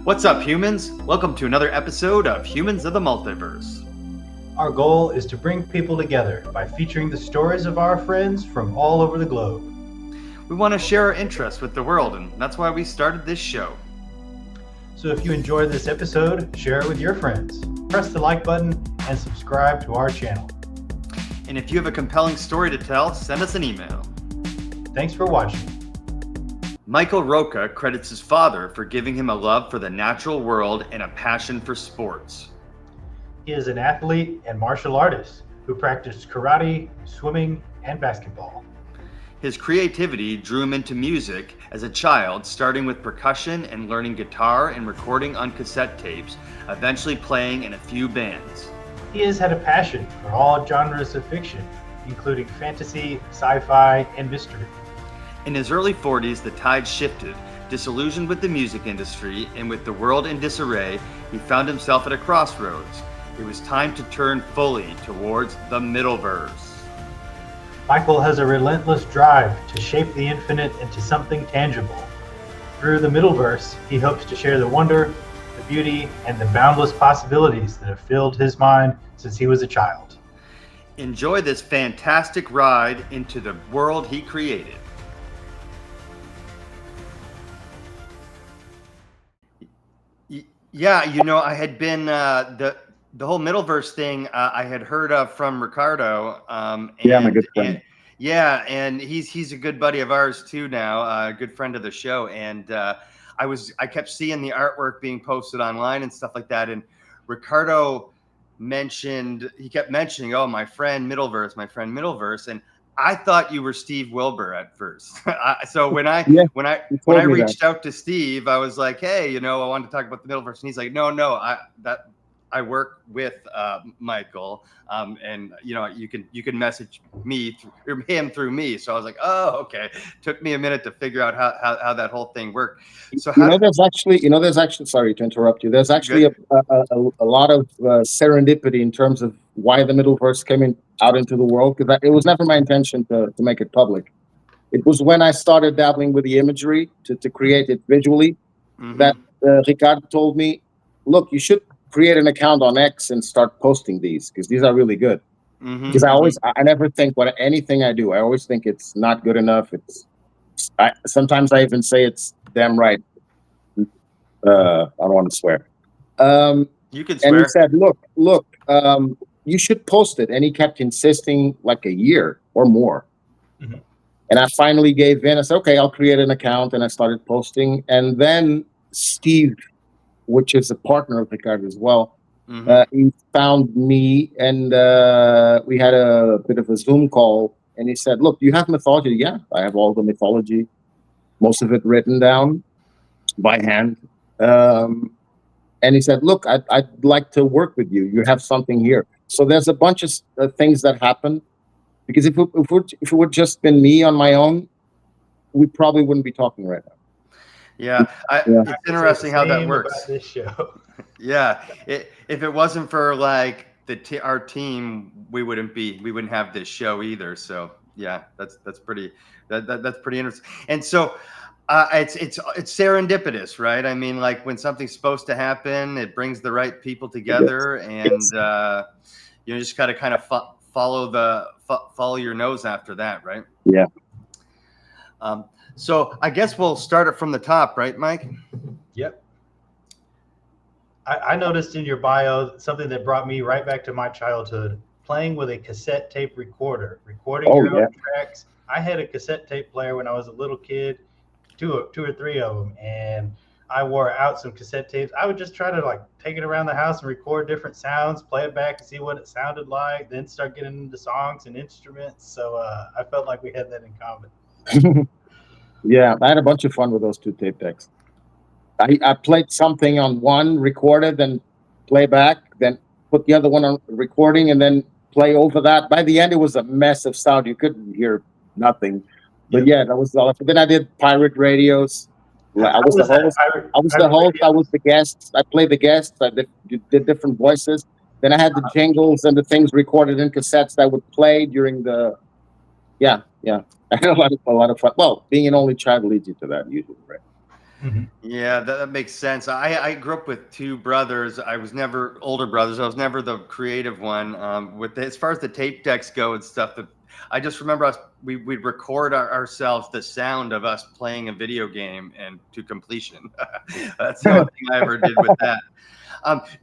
What's up, humans? Welcome to another episode of Humans of the Multiverse. Our goal is to bring people together by featuring the stories of our friends from all over the globe. We want to share our interests with the world, and that's why we started this show. So if you enjoyed this episode, share it with your friends. Press the like button and subscribe to our channel. And if you have a compelling story to tell, send us an email. Thanks for watching. Michael Rocha credits his father for giving him a love for the natural world and a passion for sports. He is an athlete and martial artist who practiced karate, swimming, and basketball. His creativity drew him into music as a child, starting with percussion and learning guitar and recording on cassette tapes, eventually playing in a few bands. He has had a passion for all genres of fiction, including fantasy, sci-fi, and mystery. In his early 40s, the tide shifted. Disillusioned with the music industry and with the world in disarray, he found himself at a crossroads. It was time to turn fully towards the Middleverse. Michael has a relentless drive to shape the infinite into something tangible. Through the Middleverse, he hopes to share the wonder, the beauty, and the boundless possibilities that have filled his mind since he was a child. Enjoy this fantastic ride into the world he created. Yeah, I had been the whole Middleverse thing. I had heard of from Ricardo. Yeah, my good friend. And he's a good buddy of ours too now, a good friend of the show. And I kept seeing the artwork being posted online and stuff like that. And Ricardo he kept mentioning, "Oh, my friend Middleverse," and I thought you were Steve Wilbur at first. So when I reached out to Steve, I was like, "Hey, I wanted to talk about the Middleverse," and he's like, "No, I work with Michael, and you can message me through me." So I was like, "Oh, okay." Took me a minute to figure out how that whole thing worked. So there's actually sorry to interrupt you. There's actually a lot of serendipity in terms of why the Middleverse came out into the world, because it was never my intention to make it public. It was when I started dabbling with the imagery to create it visually that Ricardo told me, "Look, you should create an account on X and start posting these, because these are really good." Because I never think anything I do, I always think it's not good enough. Sometimes I even say it's damn right. I don't want to swear. You can swear. And he said, look, you should post it. And he kept insisting like a year or more. And I finally gave in. I said, okay, I'll create an account. And I started posting. And then Steve, which is a partner of Ricardo as well, he found me, and we had a bit of a Zoom call. And he said, "Look, do you have mythology?" "Yeah, I have all the mythology, most of it written down by hand." And he said, "Look, I'd like to work with you. You have something here." So there's a bunch of things that happen, because if it would just been me on my own, we probably wouldn't be talking right now. Yeah, it's interesting how that works. About this show. Yeah, if it wasn't for like our team, we wouldn't have this show either. So yeah, that's pretty interesting. And so it's serendipitous, right? I mean, like when something's supposed to happen, it brings the right people together, and you just gotta kind of follow your nose after that, right? Yeah. So I guess we'll start it from the top, right, Mike? Yep. I noticed in your bio something that brought me right back to my childhood, playing with a cassette tape recorder, recording your own tracks. I had a cassette tape player when I was a little kid, two or three of them, and I wore out some cassette tapes. I would just try to take it around the house and record different sounds, play it back and see what it sounded like, then start getting into songs and instruments. So I felt like we had that in common. Yeah, I had a bunch of fun with those two tape decks. I played something on one, recorded, then play back, then put the other one on recording, and then play over that. By the end, it was a mess of sound. You couldn't hear nothing. But yeah, that was all. Then I did pirate radios. I was the host. I was the guest. I played the guest. I did different voices. Then I had the jingles and the things recorded in cassettes that would play during the. Yeah. I had a lot of fun. Well, being an only child leads you to that usually, right? Yeah, that makes sense. I grew up with two brothers. I was never older brothers. I was never the creative one. As far as the tape decks go and stuff, I just remember we'd record ourselves the sound of us playing a video game and to completion. That's the only thing I ever did with that.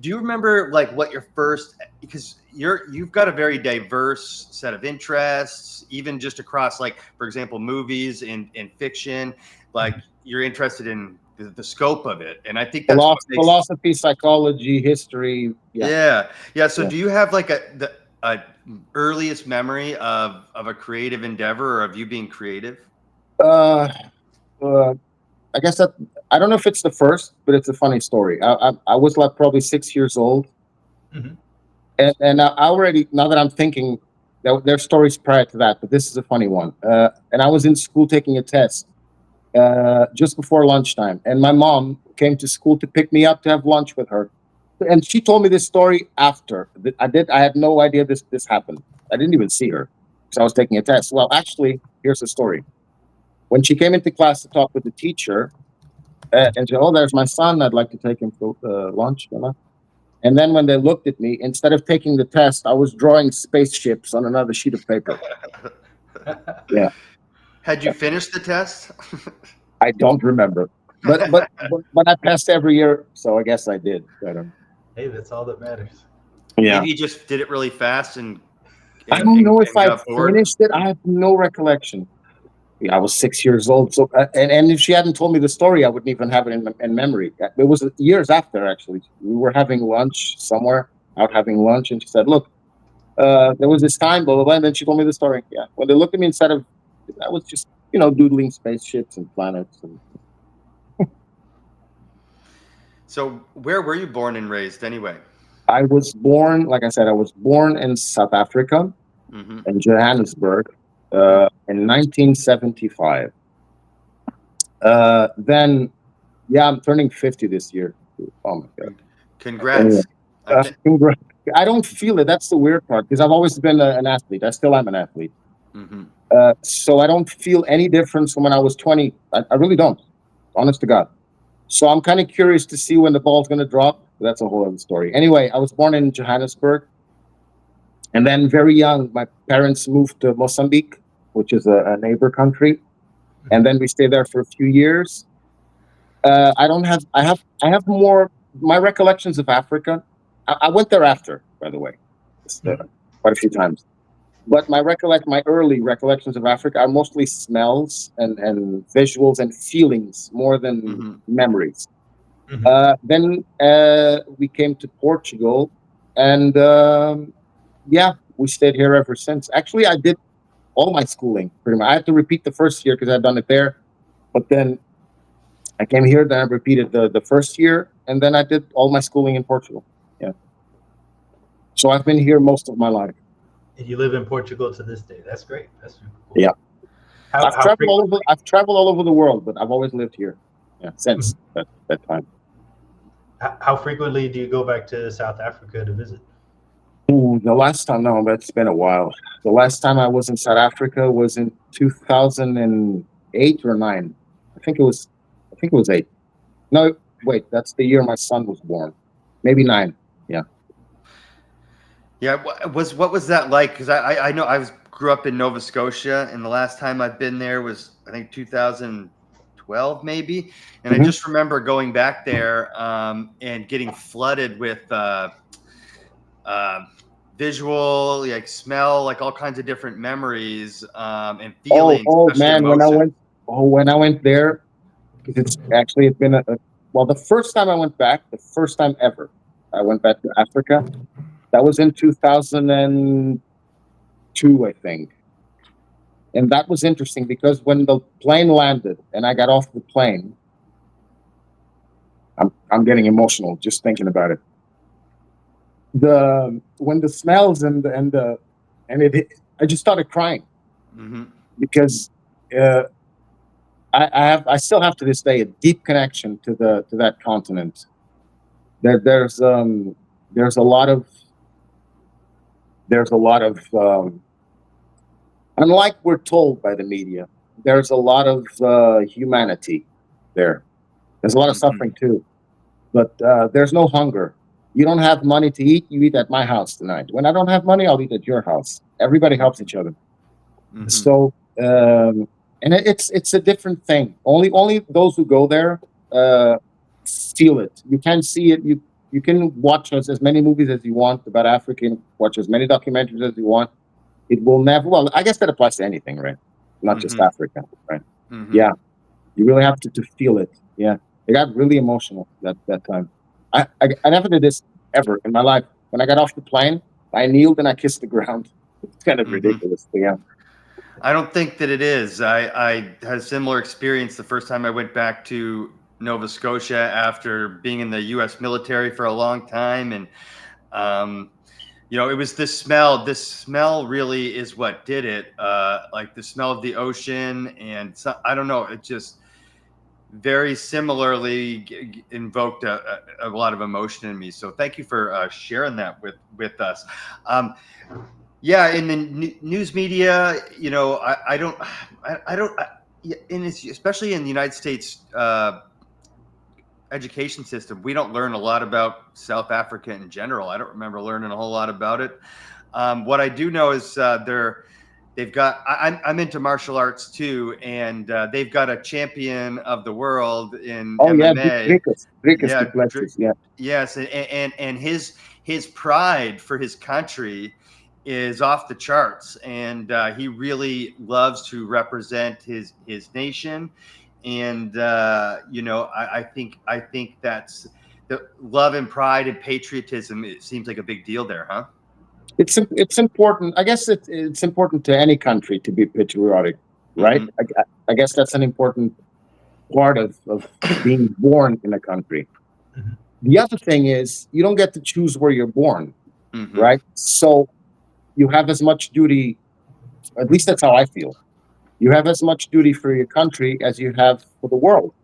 Do you remember like what your first, because you've got a very diverse set of interests, even just across, like, for example, movies and fiction, like you're interested in the scope of it. And I think that's what makes, philosophy, psychology, history. yeah. So do you have like the earliest memory of a creative endeavor or of you being creative? Uh, I guess that I don't know if it's the first, but it's a funny story. I was like probably 6 years old, and I already, now that I'm thinking, there are stories prior to that, but this is a funny one. And I was in school taking a test just before lunchtime, and my mom came to school to pick me up to have lunch with her, and she told me this story after I had no idea this happened. I didn't even see her because I was taking a test. Well, actually, here's the story. When she came into class to talk with the teacher, and she said, "Oh, there's my son. I'd like to take him for lunch." And then when they looked at me, instead of taking the test, I was drawing spaceships on another sheet of paper. Yeah. Had you finished the test? I don't remember, but I passed every year, so I guess I did. I don't. Hey, that's all that matters. Yeah. Maybe you just did it really fast and I don't know if I got bored. finished it. I have no recollection. Yeah, I was 6 years old. So, and if she hadn't told me the story, I wouldn't even have it in memory. It was years after, actually. We were having lunch somewhere, out having lunch, and she said, "Look, there was this time, blah, blah, blah," and then she told me the story. Yeah. When they looked at me, instead of, I was just, doodling spaceships and planets. And So where were you born and raised anyway? I was born, like I said, I was born in South Africa, in Johannesburg, in 1975. Then, yeah, I'm turning 50 this year. Oh my God! Congrats. Congrats. I don't feel it. That's the weird part, because I've always been an athlete. I still am an athlete. So I don't feel any difference from when I was 20. I really don't, honest to God. So I'm kind of curious to see when the ball's going to drop. That's a whole other story. Anyway, I was born in Johannesburg. And then very young, my parents moved to Mozambique, which is a neighbor country. And then we stayed there for a few years. I have more, my recollections of Africa. I went there after, by the way, quite a few times. But my early recollections of Africa are mostly smells and visuals and feelings more than memories. Then we came to Portugal, and we stayed here ever since. Actually, I did all my schooling pretty much. I had to repeat the first year because I'd done it there, but then I came here. Then I repeated the first year, and then I did all my schooling in Portugal. Yeah. So I've been here most of my life. And you live in Portugal to this day. That's great. That's super cool. Yeah. I've traveled all over the world, but I've always lived here. Yeah, since that time. How frequently do you go back to South Africa to visit? Ooh, the last time, no, that's been a while. The last time I was in South Africa was in 2008 or 9. I think it was 8. No, wait, that's the year my son was born. Maybe 9. Yeah. Yeah, what was that like? Because I know grew up in Nova Scotia, and the last time I've been there was, I think, 2012 maybe, and I just remember going back there and getting flooded with visual, like smell, like all kinds of different memories and feelings. Oh man, when I went there, it's been the first time I went back, the first time ever I went back to Africa. That was in 2002, I think. And that was interesting because when the plane landed and I got off the plane, I'm getting emotional just thinking about it. When the smells I just started crying because I still have to this day a deep connection to that continent. There's a lot of unlike we're told by the media, there's a lot of humanity there. There's a lot of suffering too, but there's no hunger. You don't have money to eat, you eat at my house tonight. When I don't have money, I'll eat at your house. Everybody helps each other. So, and it's a different thing. Only those who go there feel it. You can see it. You can watch as many movies as you want about Africa, and watch as many documentaries as you want. It will never. Well, I guess that applies to anything, right? Not just Africa, right? Yeah, you really have to feel it. Yeah, I got really emotional that time. I never did this ever in my life. When I got off the plane, I kneeled and I kissed the ground. It's kind of ridiculous. Yeah. I don't think that it is. I had a similar experience the first time I went back to Nova Scotia after being in the U.S. military for a long time, and it was this smell. This smell really is what did it. Like the smell of the ocean, and I don't know. It just very similarly invoked a lot of emotion in me. So thank you for sharing that with us. Yeah, in the news media, I don't, especially in the United States education system, we don't learn a lot about South Africa in general. I don't remember learning a whole lot about it. What I do know is they've got. I'm into martial arts too, and they've got a champion of the world in MMA. Yes, and his pride for his country is off the charts, and he really loves to represent his nation, and I think that's the love and pride and patriotism. It seems like a big deal there, huh? It's important. I guess it's important to any country to be patriotic, right? I guess that's an important part of being born in a country. The other thing is you don't get to choose where you're born, right? So you have as much duty, at least that's how I feel. You have as much duty for your country as you have for the world.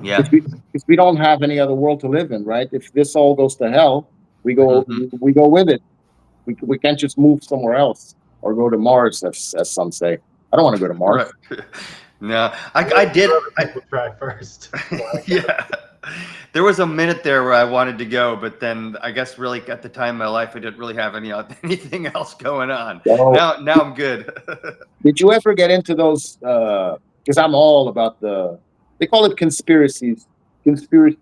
Yeah. Because we don't have any other world to live in, right? If this all goes to hell, we go with it. We can't just move somewhere else or go to Mars, as some say. I don't want to go to Mars. Right. No, I did. People try first. Yeah. There was a minute there where I wanted to go, but then I guess really at the time in my life, I didn't really have anything else going on. So, now I'm good. Did you ever get into those? Because I'm all about they call it conspiracy theories.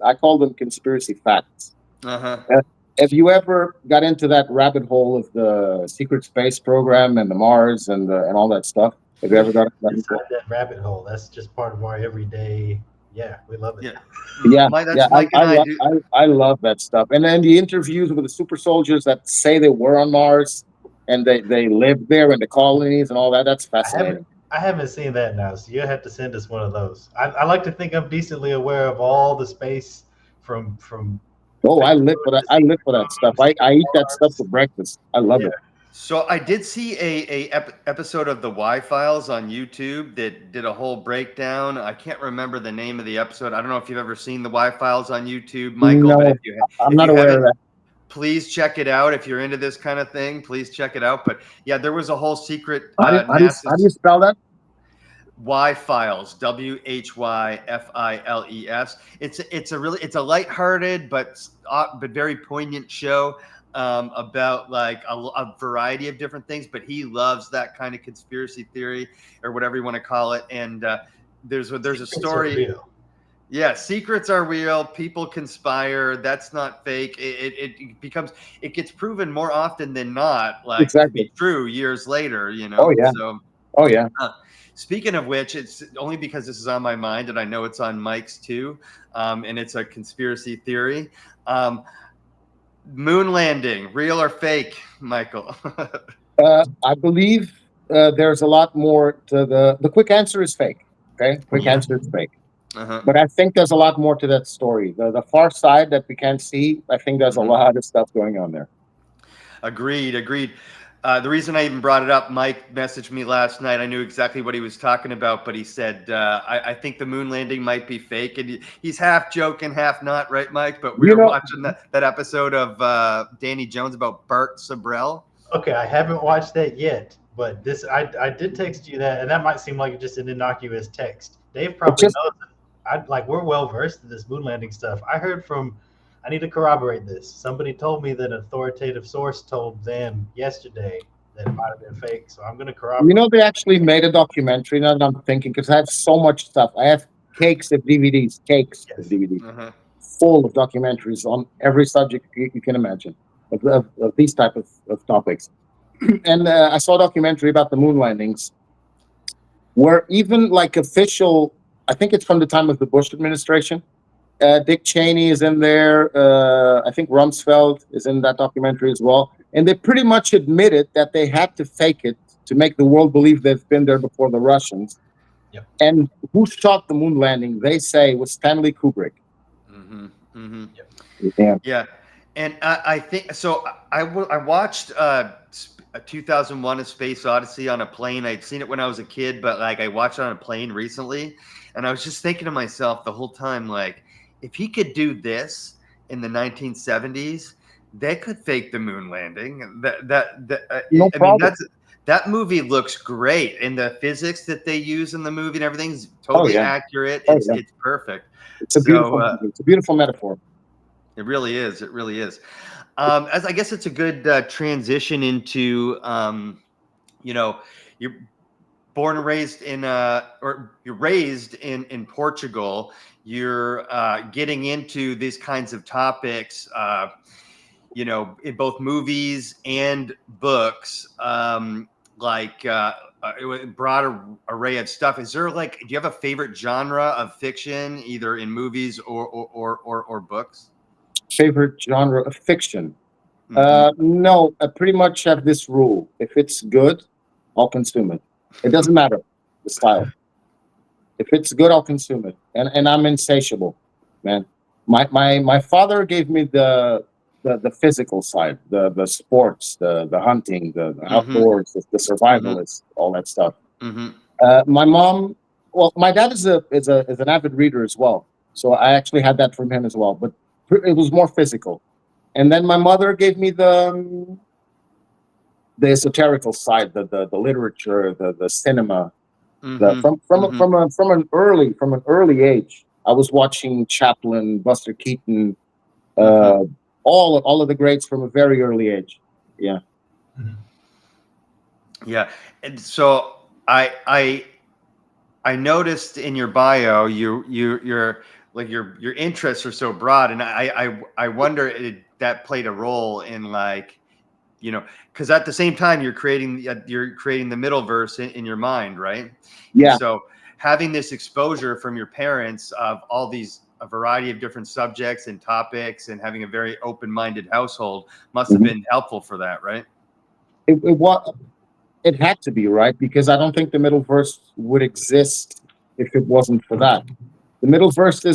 I call them conspiracy facts. Have you ever got into that rabbit hole of the secret space program and the Mars and all that stuff? Have you ever got into that rabbit hole? That's just part of our everyday. Yeah, we love it. Yeah. I love that stuff. And then the interviews with the super soldiers that say they were on Mars and they lived there in the colonies and all that. That's fascinating. I haven't seen that now, so you'll have to send us one of those. I like to think I'm decently aware of all the space from. Oh, I live for that. I live for that stuff. I eat that stuff for breakfast. I love it. So I did see a episode of the Y-Files on YouTube that did a whole breakdown. I can't remember the name of the episode. I don't know if you've ever seen the Y-Files on YouTube, Michael. No, but I'm not aware of that. Please check it out. If you're into this kind of thing, please check it out. But yeah, there was a whole secret. How do you spell that? Y-Files, WHYFILES. It's a lighthearted but very poignant show. About like a variety of different things, but he loves that kind of conspiracy theory or whatever you want to call it. And there's a story. Yeah, secrets are real. People conspire. That's not fake. It gets proven more often than not, like to be true years later. Oh yeah. So, oh yeah. Speaking of which, it's only because this is on my mind, and I know it's on Mike's too. And it's a conspiracy theory. Moon landing, real or fake, Michael? I believe there's a lot more to the quick answer is fake. Okay, quick answer is fake. But I think there's a lot more to that story. The far side that we can't see, I think there's a lot of stuff going on there. Agreed. The reason I even brought it up, Mike messaged me last night. I knew exactly what he was talking about, but he said, I think the moon landing might be fake. And he's half joking, half not, right, Mike? But we were watching that episode of Danny Jones about Bart Sabrell. Okay, I haven't watched that yet, but I did text you that, and that might seem like just an innocuous text. Dave probably knows it. we're well versed in this moon landing stuff. I heard from, I need to corroborate this. Somebody told me that an authoritative source told them yesterday that it might have been fake. So I'm going to corroborate. They actually made a documentary. Now that I'm thinking, because I have so much stuff. I have cakes of DVDs, Yes. Uh-huh. full of documentaries on every subject you can imagine of these type of topics. And I saw a documentary about the moon landings, where even like official, I think it's from the time of the Bush administration. Dick Cheney is in there. I think Rumsfeld is in that documentary as well. And they pretty much admitted that they had to fake it to make the world believe they've been there before the Russians. Yep. And who shot the moon landing? They say was Stanley Kubrick. Mm-hmm. Mm-hmm. Yeah. Yeah, and I think so. I watched 2001: A Space Odyssey on a plane. I'd seen it when I was a kid, but like I watched it on a plane recently, and I was just thinking to myself the whole time, like, if he could do this in the 1970s, they could fake the moon landing. No I mean, problem. that movie looks great, and the physics that they use in the movie and everything's totally yeah. accurate. Oh, It's yeah. it's perfect. It's a beautiful So, movie. It's a beautiful metaphor. It really is. It really is. As I guess it's a good transition into, you're born and raised or you're raised in Portugal. You're getting into these kinds of topics, in both movies and books, like a broad array of stuff. Is there do you have a favorite genre of fiction, either in movies or books? Favorite genre of fiction? Mm-hmm. No, I pretty much have this rule. If it's good, I'll consume it. It doesn't matter the style. If it's good, I'll consume it. And I'm insatiable, man. My father gave me the physical side, the sports, the hunting, the Mm-hmm. outdoors, the survivalist, all that stuff. Mm-hmm. My mom, well, my dad is an avid reader as well, so I actually had that from him as well. But it was more physical. And then my mother gave me the esoterical side, the literature, the cinema. Mm-hmm. From an early age, I was watching Chaplin, Buster Keaton, Mm-hmm. all of the greats from a very early age. Yeah. Mhm. Yeah. And so I noticed in your bio your like your interests are so broad, and I wonder if that played a role in because at the same time you're creating the Middleverse in your mind, right? And Yeah. so having this exposure from your parents of all a variety of different subjects and topics, and having a very open-minded household must have Mhm. been helpful for that, right? It had to be, right, because I don't think the Middleverse would exist if it wasn't for that. The Middleverse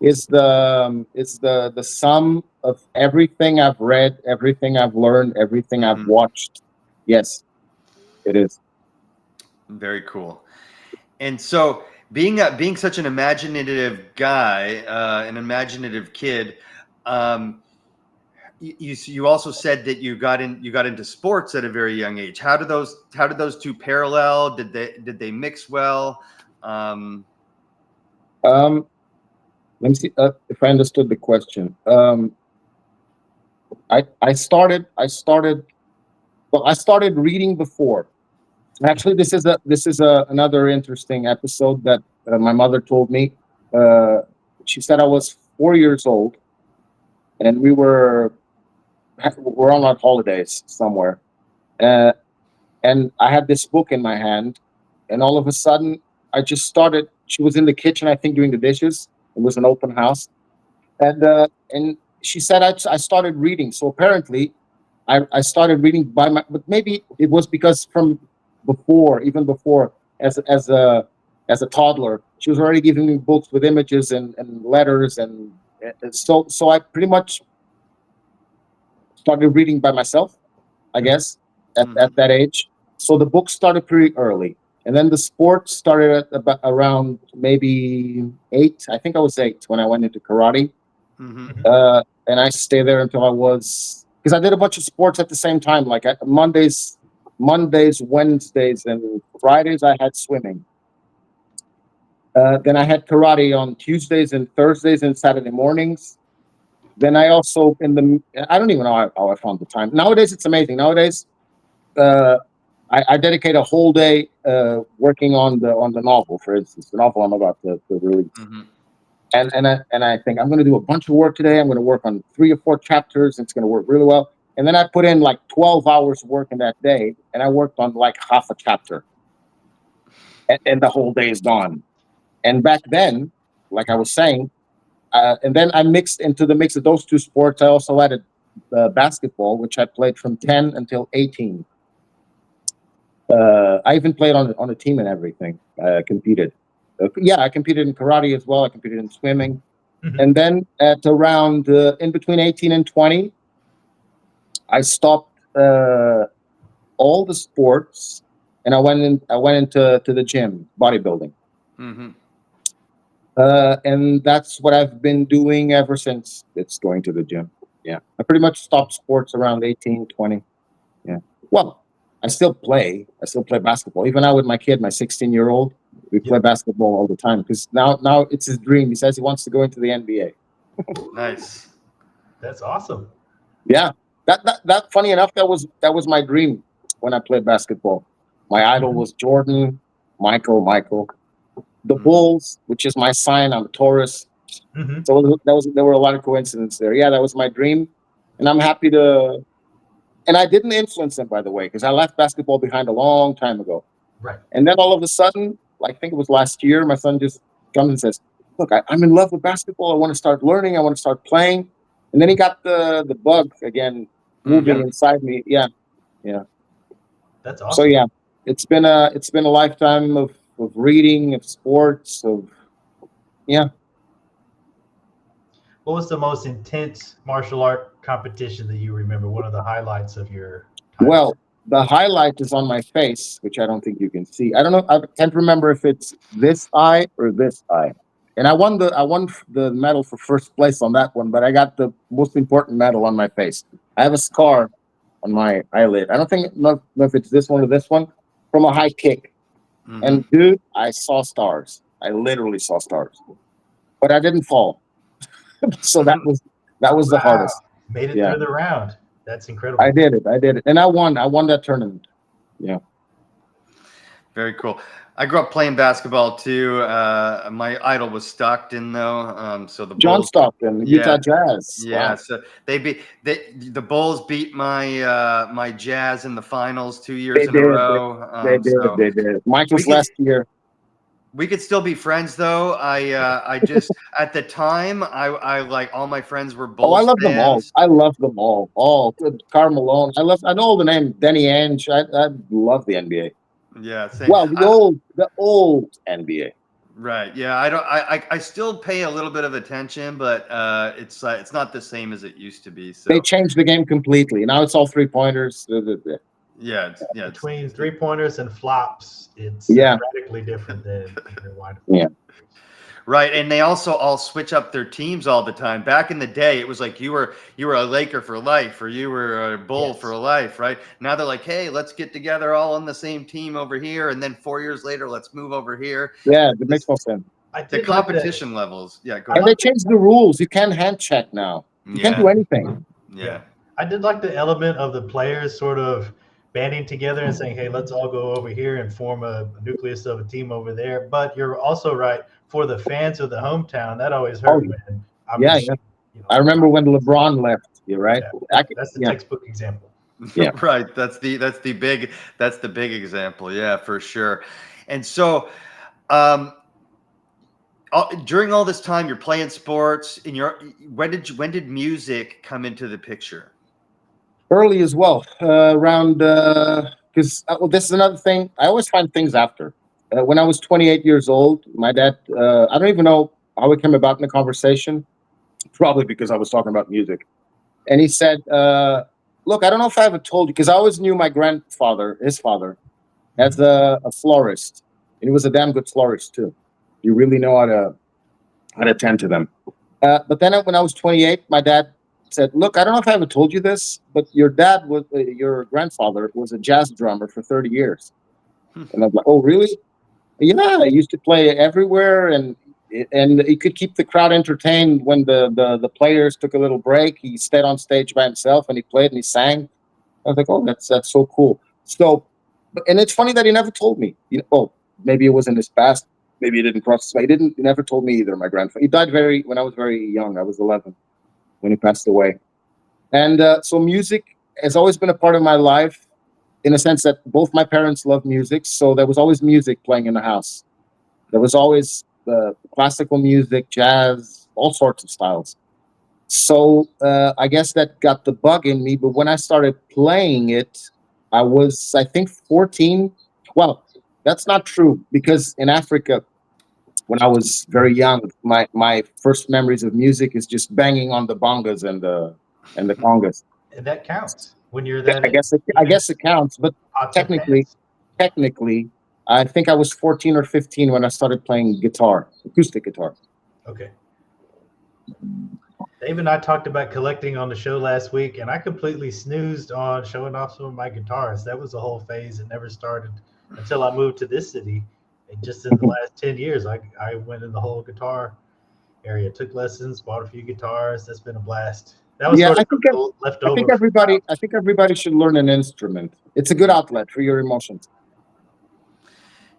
is the sum of everything I've read, everything I've learned, everything I've Mm-hmm. watched. Yes, it is. Very cool. And so, being such an imaginative guy, an imaginative kid, you also said that you got into sports at a very young age. How did those two parallel? Did they mix well? Um, Let me see if I understood the question. I started reading before. Actually, this is another interesting episode that my mother told me. Uh, she said I was 4 years old, and we're on our holidays somewhere, uh, and I had this book in my hand, and all of a sudden I just started. She was in the kitchen, I think, doing the dishes. It was an open house, and she said I started reading. So apparently, I started reading but maybe it was because from before, even before, as a toddler, she was already giving me books with images and letters, and so I pretty much started reading by myself, I guess, Mm-hmm. at that age. So the book started pretty early. And then the sport started at about around maybe 8. I think I was 8 when I went into karate. Mm-hmm. And I stayed there until I was, because I did a bunch of sports at the same time. Like Mondays, Wednesdays, and Fridays, I had swimming. Then I had karate on Tuesdays and Thursdays and Saturday mornings. Then I also I don't even know how I found the time. Nowadays it's amazing. Nowadays, I dedicate a whole day working on the novel, for instance, the novel I'm about to release. Mm-hmm. And I think I'm going to do a bunch of work today. I'm going to work on 3 or 4 chapters. It's going to work really well. And then I put in like 12 hours of work in that day, and I worked on like half a chapter, and the whole day is gone. And back then, like I was saying, and then I mixed into the mix of those 2 sports. I also added basketball, which I played from 10 until 18. I even played on a team and everything. Competed. I competed in karate as well. I competed in swimming. Mhm. And then at around in between 18 and 20, I stopped all the sports, and I went into the gym, bodybuilding. Mm-hmm. And that's what I've been doing ever since. It's going to the gym. Yeah. I pretty much stopped sports around 18, 20. Yeah. Well, I still play basketball. Even now with my kid, my 16-year-old, we play basketball all the time because now it's his dream. He says he wants to go into the NBA. Nice. That's awesome. Yeah. That funny enough, that was my dream when I played basketball. My idol was Jordan, Michael. The Bulls, which is my sign. I'm a Taurus. Mm-hmm. So there were a lot of coincidences there. Yeah, that was my dream. And I'm happy to. And I didn't influence them, by the way, because I left basketball behind a long time ago. Right. And then all of a sudden, I think it was last year, my son just comes and says, "Look, I'm in love with basketball. I want to start learning. I want to start playing." And then he got the bug again moving inside me. Yeah. That's awesome. So yeah, it's been a lifetime of reading, of sports, of What was the most intense martial art competition that you remember? One of the highlights of your time? Well, the highlight is on my face, which I don't think you can see. I don't know. I can't remember if it's this eye or this eye. And I won the medal for first place on that one, but I got the most important medal on my face. I have a scar on my eyelid. I don't know if it's this one or this one from a high kick. Mm-hmm. And dude, I saw stars. I literally saw stars, but I didn't fall. So that was the hardest. Made it Yeah. through the round. That's incredible. I did it, and I won that tournament. Yeah. Very cool. I grew up playing basketball too. My idol was Stockton, though. So the John Bulls, Stockton, Utah Jazz. Yeah, Wow. so the Bulls beat my my Jazz in the finals 2 years in a row. They did. Michael's last year. We could still be friends, though. I just at the time I like all my friends were Bulls. Oh, I love fans. them all. I love them all. All Karl Malone. I know all the name. Danny Ainge. I love the NBA. Yeah, same. Well, the old NBA. Right. Yeah. I still pay a little bit of attention, but it's not the same as it used to be. So They changed the game completely. Now it's all 3-pointers. Yeah. Between 3-pointers and flops, it's radically different than wide. Yeah. Right, and they also all switch up their teams all the time. Back in the day, it was like you were a Laker for life, or you were a Bull for life, right? Now they're like, hey, let's get together all on the same team over here, and then 4 years later, let's move over here. Yeah, it makes no sense. The competition levels, go ahead. And they changed the rules. You can't hand check now. You can't do anything. Yeah. I did like the element of the players sort of banding together and saying, hey, let's all go over here and form a nucleus of a team over there. But you're also right, for the fans of the hometown, that always hurt. I remember when LeBron left. You're right. Yeah, that's the textbook example. Yeah. Right. That's the big example. Yeah, for sure. And so during all this time you're playing sports, and when did music come into the picture? Early as well, around because this is another thing. I always find things after. When I was 28 years old, my dad, I don't even know how it came about in the conversation, probably because I was talking about music. And he said, look, I don't know if I ever told you, because I always knew my grandfather, his father, as a florist. And he was a damn good florist too. You really know how to tend to them. But then when I was 28, my dad said, look, I don't know if I ever told you this, but your grandfather was a jazz drummer for 30 years. And I was like, oh, really? Yeah, I used to play everywhere, and he could keep the crowd entertained when the players took a little break. He stayed on stage by himself and he played and he sang. I was like, oh, that's so cool. So, and it's funny that he never told me. Oh, maybe it was in his past. Maybe he didn't cross. He never told me either. My grandfather. He died when I was very young. I was 11 when he passed away. And so music has always been a part of my life, in a sense that both my parents love music. So there was always music playing in the house. There was always classical music, jazz, all sorts of styles. So I guess that got the bug in me. But when I started playing it, I was, I think, 14. Well, that's not true, because in Africa, when I was very young, my first memories of music is just banging on the bongas and the congas. And that counts when you're Yeah, that. I guess it counts, but octave technically, dance. I think I was 14 or 15 when I started playing guitar, acoustic guitar. Okay. Dave and I talked about collecting on the show last week, and I completely snoozed on showing off some of my guitars. That was a whole phase. It never started until I moved to this city. And just in the last 10 years, I went in the whole guitar area, took lessons, bought a few guitars. That's been a blast. That was sort of leftover. I think everybody should learn an instrument. It's a good outlet for your emotions.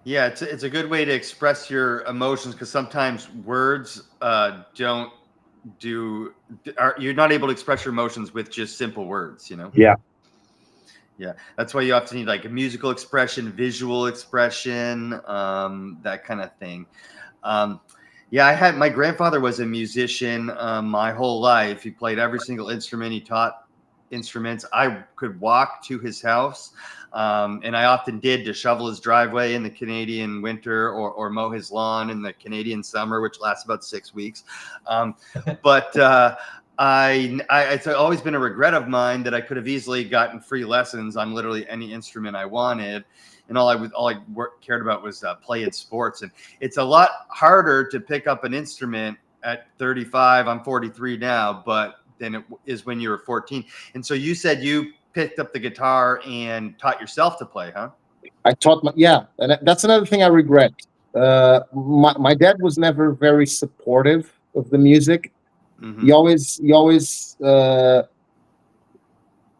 Yeah, it's a good way to express your emotions, because sometimes words you're not able to express your emotions with just simple words, Yeah, that's why you often need like a musical expression, visual expression, that kind of thing. Yeah, my grandfather was a musician my whole life. He played every single instrument. He taught instruments. I could walk to his house, and I often did, to shovel his driveway in the Canadian winter, or mow his lawn in the Canadian summer, which lasts about 6 weeks. But it's always been a regret of mine that I could have easily gotten free lessons on literally any instrument I wanted, and all I cared about was playing sports. And it's a lot harder to pick up an instrument at 35. I'm 43 now, but than it is when you were 14. And so you said you picked up the guitar and taught yourself to play, huh? I taught and that's another thing I regret. My dad was never very supportive of the music. Mm-hmm. He always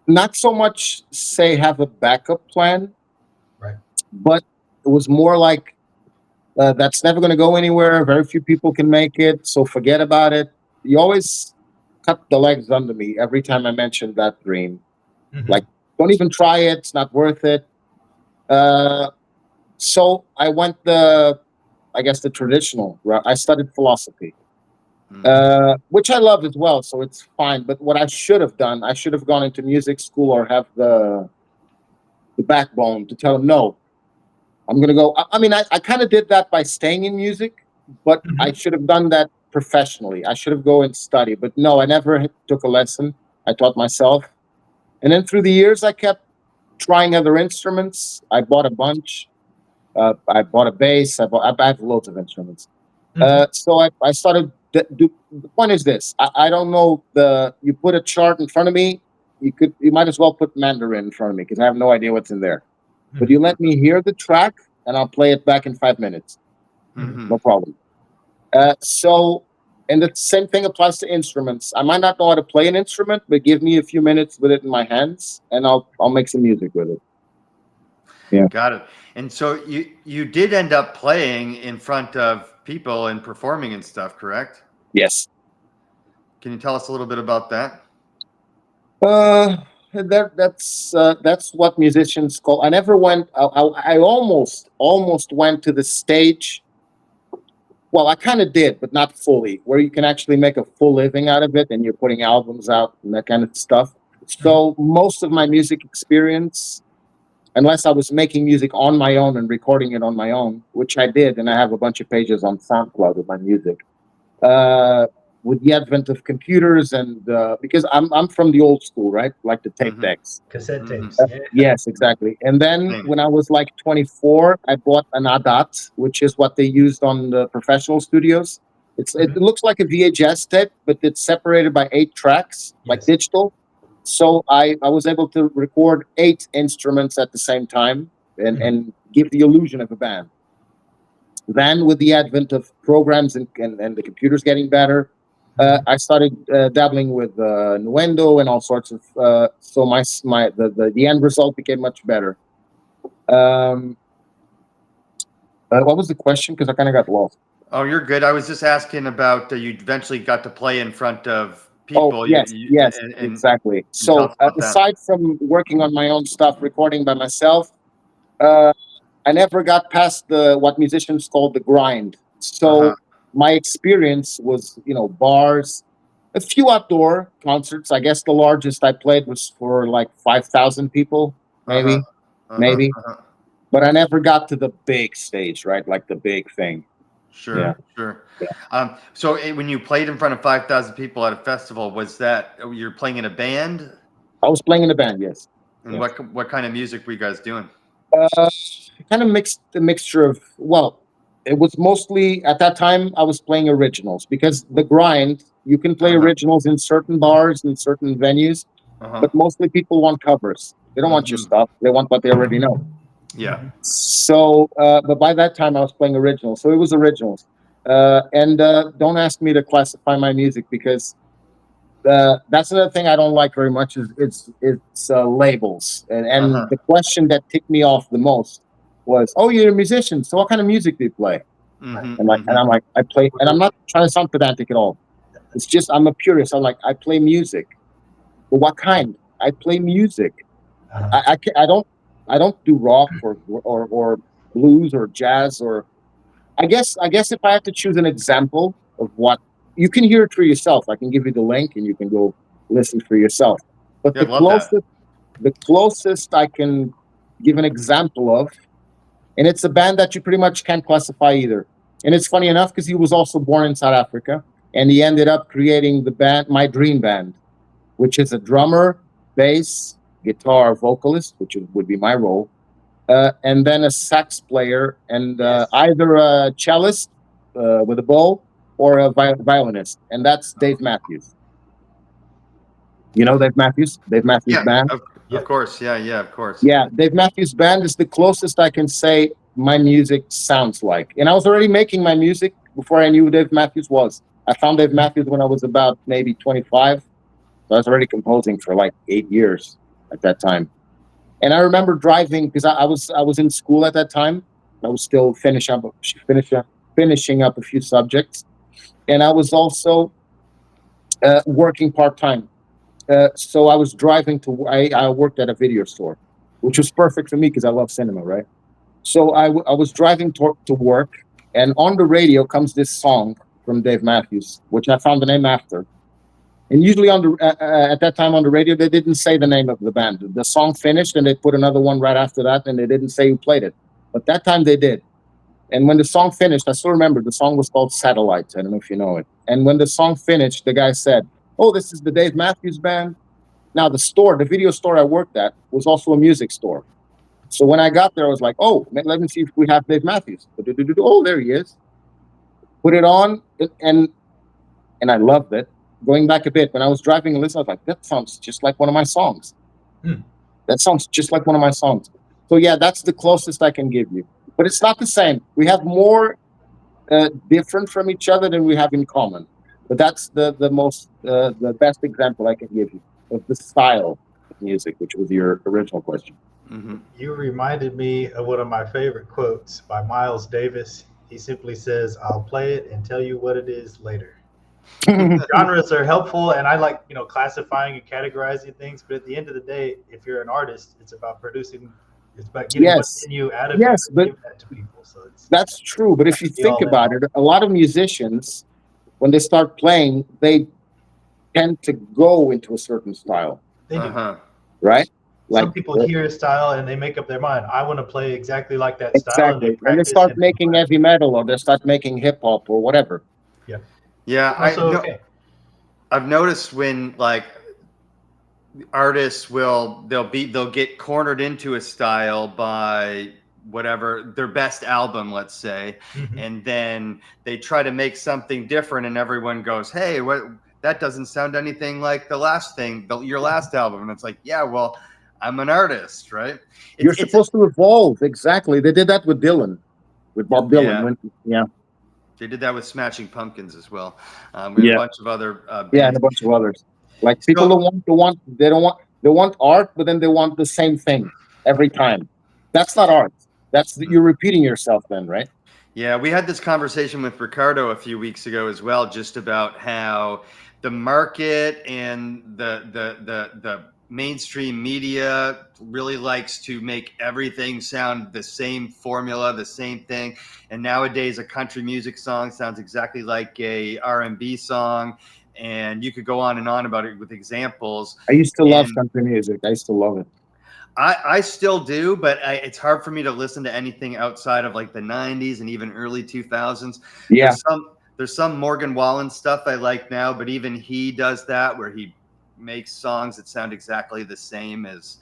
not so much say have a backup plan, right? But it was more like that's never going to go anywhere. Very few people can make it, so forget about it. He always cut the legs under me every time I mentioned that dream. Mm-hmm. Like, don't even try it; it's not worth it. So I went the traditional route. I studied philosophy. Which I love as well, so it's fine. But what I should have done, I should have gone into music school, or have the backbone to tell them, no, I'm going to go. I mean, I kind of did that by staying in music, but mm-hmm. I should have done that professionally. I should have go and study. But no, I never took a lesson. I taught myself. And then through the years, I kept trying other instruments. I bought a bunch. I bought a bass. I have loads of instruments. Mm-hmm. So I started. The point is this: I don't know you put a chart in front of me. You might as well put Mandarin in front of me, because I have no idea what's in there. Mm-hmm. But you let me hear the track, and I'll play it back in 5 minutes. Mm-hmm. No problem. And the same thing applies to instruments. I might not know how to play an instrument, but give me a few minutes with it in my hands, and I'll make some music with it. Yeah. Got it. And so you did end up playing in front of people and performing and stuff, correct? Yes. Can you tell us a little bit about that? That's what musicians call. I never went. I almost went to the stage. Well, I kind of did, but not fully, where you can actually make a full living out of it, and you're putting albums out and that kind of stuff. So most of my music experience, unless I was making music on my own and recording it on my own, which I did, and I have a bunch of pages on SoundCloud with my music. With the advent of computers, and because I'm from the old school, right? Like the tape decks. Cassette tapes. Yes, exactly. And then when I was like 24, I bought an ADAT, which is what they used on the professional studios. It looks like a VHS tape, but it's separated by 8 tracks, like digital. So I was able to record 8 instruments at the same time and give the illusion of a band. then with the advent of programs and the computers getting better, I started dabbling with Nuendo and all sorts of. So the end result became much better. What was the question? Because I kind of got lost. Oh, you're good. I was just asking about you eventually got to play in front of people. Oh, yes, exactly. So aside from working on my own stuff, recording by myself, I never got past what musicians call the grind. So my experience was, bars, a few outdoor concerts. I guess the largest I played was for like 5,000 people, maybe. But I never got to the big stage, right? Like the big thing. Sure. Yeah. So when you played in front of 5,000 people at a festival, was that you're playing in a band? I was playing in a band, yes. And yes. What kind of music were you guys doing? Kind of a mixture of, well, it was mostly, at that time, I was playing originals, because the grind, you can play originals in certain bars and certain venues, but mostly people want covers. They don't want your stuff. They want what they already know. Yeah. So, but by that time I was playing originals. So it was originals. And don't ask me to classify my music, because that's another thing I don't like very much is it's labels. And the question that ticked me off the most was, "Oh, you're a musician. So what kind of music do you play?" And I'm like, I play, and I'm not trying to sound pedantic at all. It's just I'm a purist. I'm like, I play music. But what kind? I play music. I don't do rock or blues or jazz or. I guess if I had to choose an example of what, you can hear it for yourself. I can give you the link and you can go listen for yourself. But the closest I can give an example of, and it's a band that you pretty much can't classify either. And it's funny enough because he was also born in South Africa, and he ended up creating the band, my dream band, which is a drummer, bass, guitar, vocalist, which would be my role. And then a sax player, and either a cellist with a bow or a violinist, and that's Dave Matthews. You know Dave Matthews? Dave Matthews Band? Of course, of course. Yeah, Dave Matthews Band is the closest I can say my music sounds like. And I was already making my music before I knew who Dave Matthews was. I found Dave Matthews when I was about maybe 25. So I was already composing for like 8 years at that time. And I remember driving, because I was in school at that time. I was still finishing up a few subjects, and I was also working part-time. So I was driving I worked at a video store, which was perfect for me because I love cinema, right? So I was driving to work, and on the radio comes this song from Dave Matthews, which I found the name after. And usually at that time on the radio, they didn't say the name of the band. The song finished and they put another one right after that, and they didn't say who played it. But that time they did. And when the song finished, I still remember the song was called Satellites. I don't know if you know it. And when the song finished, the guy said, "Oh, this is the Dave Matthews Band." Now the video store I worked at was also a music store. So when I got there, I was like, "Oh, let me see if we have Dave Matthews." Oh, there he is. Put it on, and I loved it. Going back a bit, when I was driving and listening, I was like, that sounds just like one of my songs. That sounds just like one of my songs. So yeah, that's the closest I can give you. But it's not the same. We have more different from each other than we have in common. But that's the best example I can give you of the style of music, which was your original question. You reminded me of one of my favorite quotes by Miles Davis. He simply says, "I'll play it and tell you what it is later." Genres are helpful, and I like classifying and categorizing things, but at the end of the day, if you're an artist, it's about producing, it's about getting what's in you out of you and giving that to people. So that's true, but if you think about it, a lot of musicians, when they start playing, they tend to go into a certain style. They do. Right? Some people hear a style and they make up their mind, I want to play exactly like that style. And they start making heavy metal, or they start making hip hop or whatever. Yeah, I've noticed when artists they'll get cornered into a style by whatever their best album, let's say, and then they try to make something different, and everyone goes, "Hey, that doesn't sound anything like the last thing, your last album." And it's like, yeah, well, I'm an artist, right? You're supposed to evolve. Exactly. They did that with Dylan. with Bob Dylan. Yeah. They did that with Smashing Pumpkins as well. We had a bunch of other bands. Yeah, and a bunch of others. Like people they want art, but then they want the same thing every time. That's not art. You're repeating yourself then, right? Yeah, we had this conversation with Ricardo a few weeks ago as well, just about how the market and the mainstream media really likes to make everything sound the same formula, the same thing. And nowadays a country music song sounds exactly like a R&B song, and you could go on and on about it with examples. I used to love country music. I used to love it. I still do, but it's hard for me to listen to anything outside of like the 90s and even early 2000s. Yeah. There's some Morgan Wallen stuff I like now, but even he does that where he makes songs that sound exactly the same as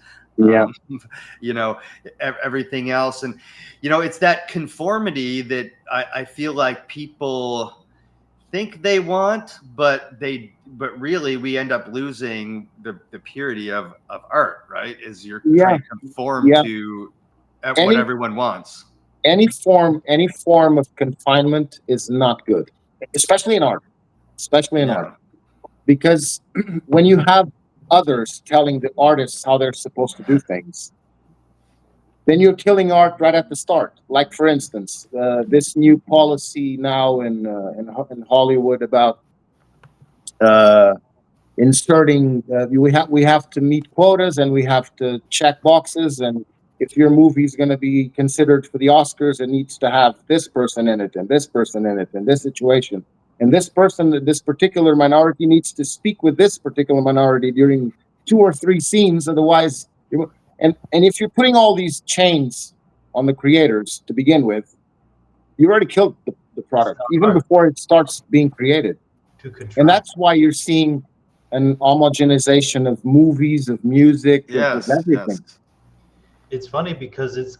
everything else. And it's that conformity that I feel like people think they want, but really we end up losing the purity of art, right? Is you're trying to conform to what everyone wants. Any form of confinement is not good, especially in art. Art, because when you have others telling the artists how they're supposed to do things, then you're killing art right at the start. Like, for instance, this new policy now in Hollywood about inserting. We have to meet quotas and we have to check boxes. And if your movie is going to be considered for the Oscars, it needs to have this person in it and this person in it and this situation. And this particular minority needs to speak with this particular minority during 2 or 3 scenes. Otherwise, and if you're putting all these chains on the creators to begin with, you already killed the product even before it starts being created. And that's why you're seeing an homogenization of movies, of music, of everything. Yes. It's funny because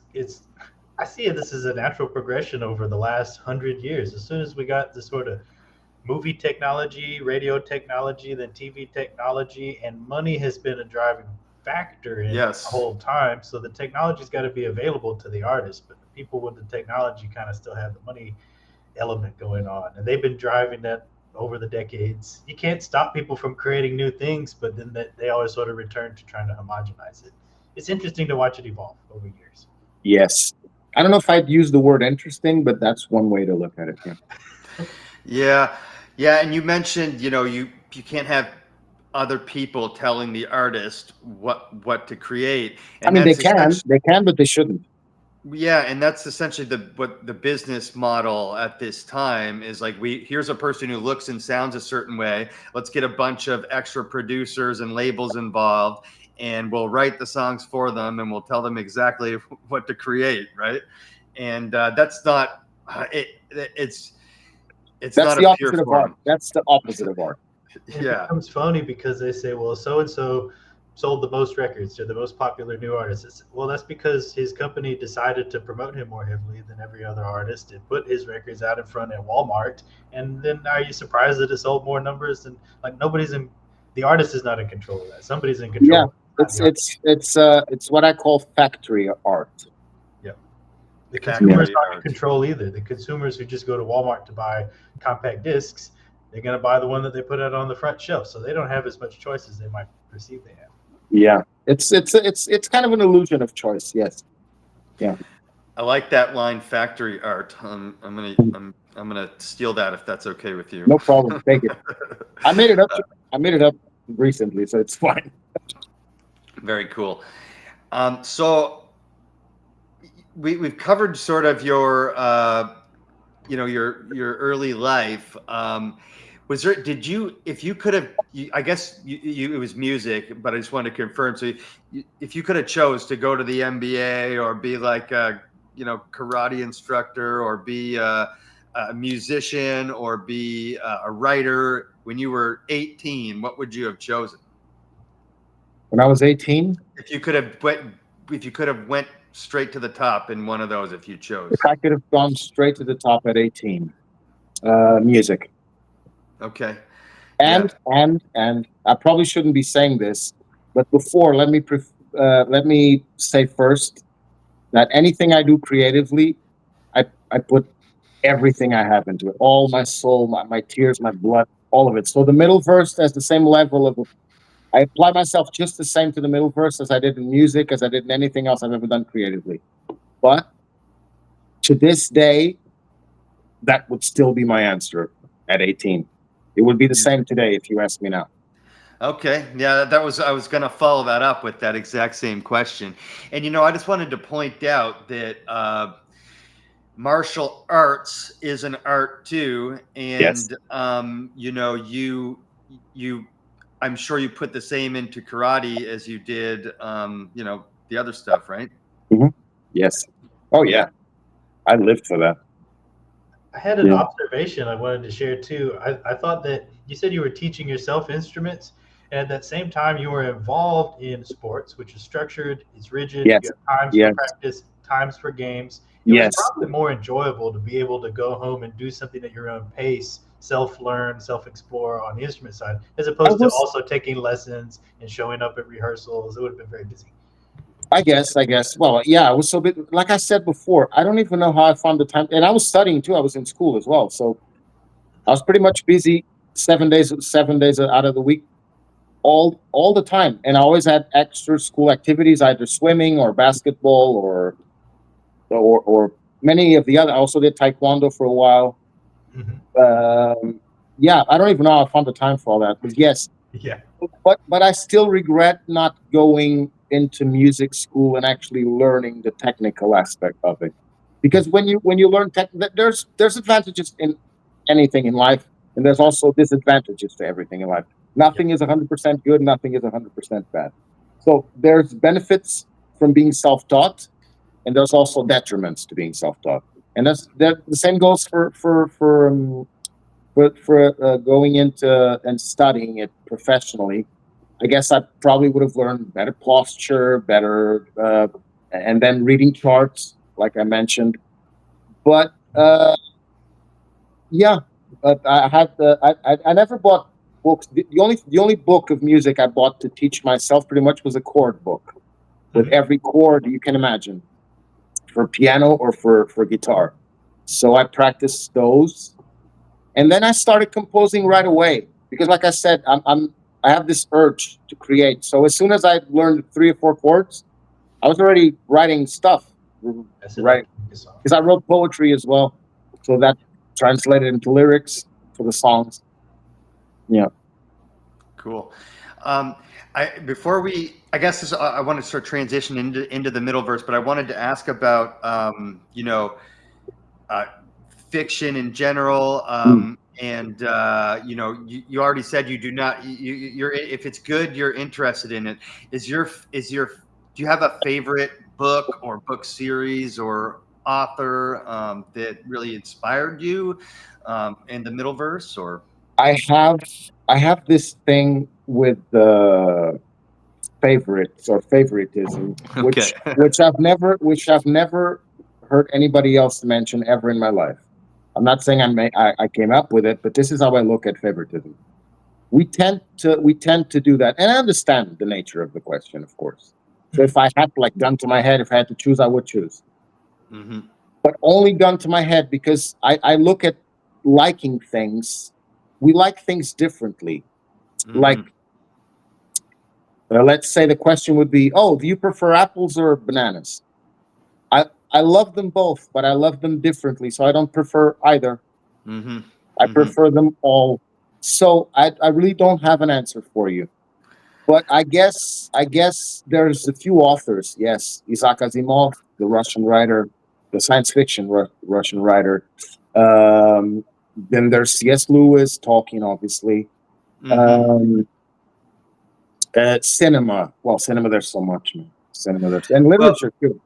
I see this as a natural progression over the last 100 years. As soon as we got the sort of movie technology, radio technology, then TV technology, and money has been a driving factor in the whole time. So the technology's got to be available to the artists, but the people with the technology kind of still have the money element going on, and they've been driving that over the decades. You can't stop people from creating new things, but then they always sort of return to trying to homogenize it. It's interesting to watch it evolve over years. Yes. I don't know if I'd use the word interesting, but that's one way to look at it. Yeah. And you mentioned, you can't have other people telling the artist what to create. And they can, but they shouldn't. Yeah, and that's essentially what the business model at this time is. Like, here's a person who looks and sounds a certain way. Let's get a bunch of extra producers and labels involved, and we'll write the songs for them, and we'll tell them exactly what to create, right? And that's not it's that's not the a opposite pure of form. art. That's the opposite of art. It becomes phony because they say, well, so and so sold the most records to the most popular new artist. Well, that's because his company decided to promote him more heavily than every other artist and put his records out in front at Walmart. And then are you surprised that it sold more numbers? And like, the artist is not in control of that. Somebody's in control. Yeah, it's what I call factory art. Yeah. The consumers aren't in control either. The consumers who just go to Walmart to buy compact discs, they're going to buy the one that they put out on the front shelf. So they don't have as much choice as they might perceive they have. Yeah, it's kind of an illusion of choice. Yes. Yeah. I like that line, factory art. I'm gonna steal that if that's okay with you. No problem. Take it. I made it up recently, so it's fine. Very cool. So we've covered sort of your your early life. Was there? If you could have? I guess it was music, but I just wanted to confirm. So, if you could have chose to go to the NBA or be like a karate instructor or be a musician or be a writer when you were 18, what would you have chosen? When I was 18, if you could have went straight to the top in one of those, if you chose. If I could have gone straight to the top at 18, music. Okay. And I probably shouldn't be saying this, but before, let me say first that anything I do creatively, I put everything I have into it, all my soul, my tears, my blood, all of it. So the Middleverse has the same level of. I apply myself just the same to the Middleverse as I did in music, as I did in anything else I've ever done creatively. But to this day, that would still be my answer at 18. It would be the same today if you ask me now. Okay. Yeah, that was, I was going to follow that up with that exact same question. And, you know, I just wanted to point out that martial arts is an art too. Yes. And, you know, I'm sure you put the same into karate as you did, you know, the other stuff, right? Mm-hmm. Yes. Oh, yeah. I lived for that. I had an observation I wanted to share too. I thought that you said you were teaching yourself instruments, and at that same time you were involved in sports, which is structured, it's rigid, Yes. you have times for practice, times for games. It was probably more enjoyable to be able to go home and do something at your own pace, self-learn, self-explore on the instrument side, as opposed to also taking lessons and showing up at rehearsals. It would have been very busy. I guess. Well, yeah, I was so big. Like I said before, I don't even know how I found the time. And I was studying too. I was in school as well. So I was pretty much busy 7 days out of the week, all the time. And I always had extra school activities, either swimming or basketball or many of the other. I also did taekwondo for a while. Yeah, I don't even know how I found the time for all that. But yes, but I still regret not going into music school and actually learning the technical aspect of it, because when you learn tech, there's advantages in anything in life, and there's also disadvantages to everything in life. Nothing is 100% good, nothing is 100% bad. So there's benefits from being self-taught, and there's also detriments to being self-taught, and the same goes for going into and studying it professionally. I guess I probably would have learned better posture, better, and then reading charts, like I mentioned. But yeah, I had I never bought books. The only book of music I bought to teach myself pretty much was a chord book with every chord you can imagine for piano or for guitar. So I practiced those, and then I started composing right away because, like I said, I have this urge to create. So as soon as I learned 3 or 4 chords, I was already writing stuff, right? Because I wrote poetry as well, so that translated into lyrics for the songs. Yeah. Cool. Before I guess I want to sort of transition into the Middleverse, but I wanted to ask about, you know, fiction in general. And you know, you already said you do not. You're if it's good, you're interested in it. Do you have a favorite book or book series or author that really inspired you in the Middleverse? Or I have this thing with favorites or favoritism, which I've never heard anybody else mention ever in my life. I'm not saying I came up with it, but this is how I look at favoritism. We tend to do that, and I understand the nature of the question, of course. So if I had like gun to my head, if I had to choose, I would choose. But only gun to my head because I look at liking things. We like things differently. Like, let's say the question would be, "Oh, do you prefer apples or bananas?" I love them both, but I love them differently, so I don't prefer either. I prefer them all. So I really don't have an answer for you. But I guess there's a few authors. Yes, Isaac Asimov, the Russian writer, the science fiction Russian writer. Then there's C.S. Lewis, Tolkien, obviously. Cinema. Well, cinema. There's so much. Cinema. And literature too.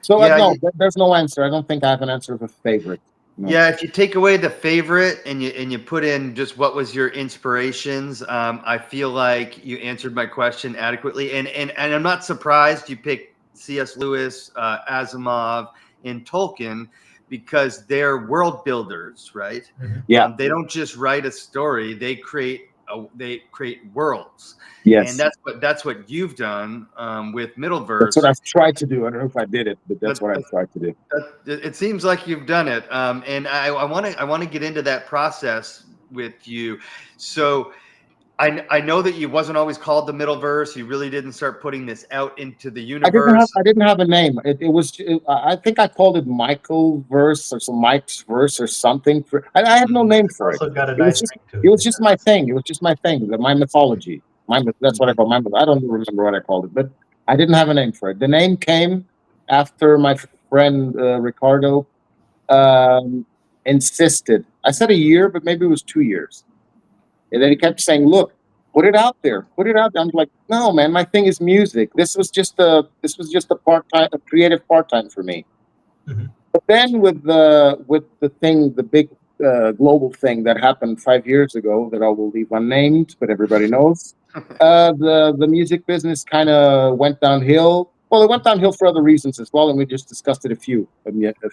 So no, there's no answer. I don't think I have an answer of a favorite. No. Yeah, if you take away the favorite and you put in just what was your inspirations, I feel like you answered my question adequately. And I'm not surprised you picked C.S. Lewis, Asimov, and Tolkien because they're world builders, right? Yeah. They don't just write a story; they create they create worlds. Yes. And that's what you've done with Middleverse. That's what I've tried to do. I don't know if I did it, but that's what I've tried to do. It seems like you've done it. And I want to get into that process with you. So I know that you wasn't always called the Middleverse. You really didn't start putting this out into the universe. I didn't have a name. I think I called it Michaelverse or some Mike's verse or something. I had no name for it. Also got a It was nice ring to it. it was just my thing. It was just my thing. My mythology. That's what I call my. I don't remember what I called it, but I didn't have a name for it. The name came after my friend Ricardo insisted. I said a year, but maybe it was 2 years. And then he kept saying, "Look, put it out there. Put it out there." I'm like, "No, man, my thing is music. This was just a part-time, a creative part-time for me." Mhm. But then with the big global thing that happened 5 years ago that I will leave unnamed, but everybody knows, the music business kind of went downhill. Well, it went downhill for other reasons as well, and we just discussed it a few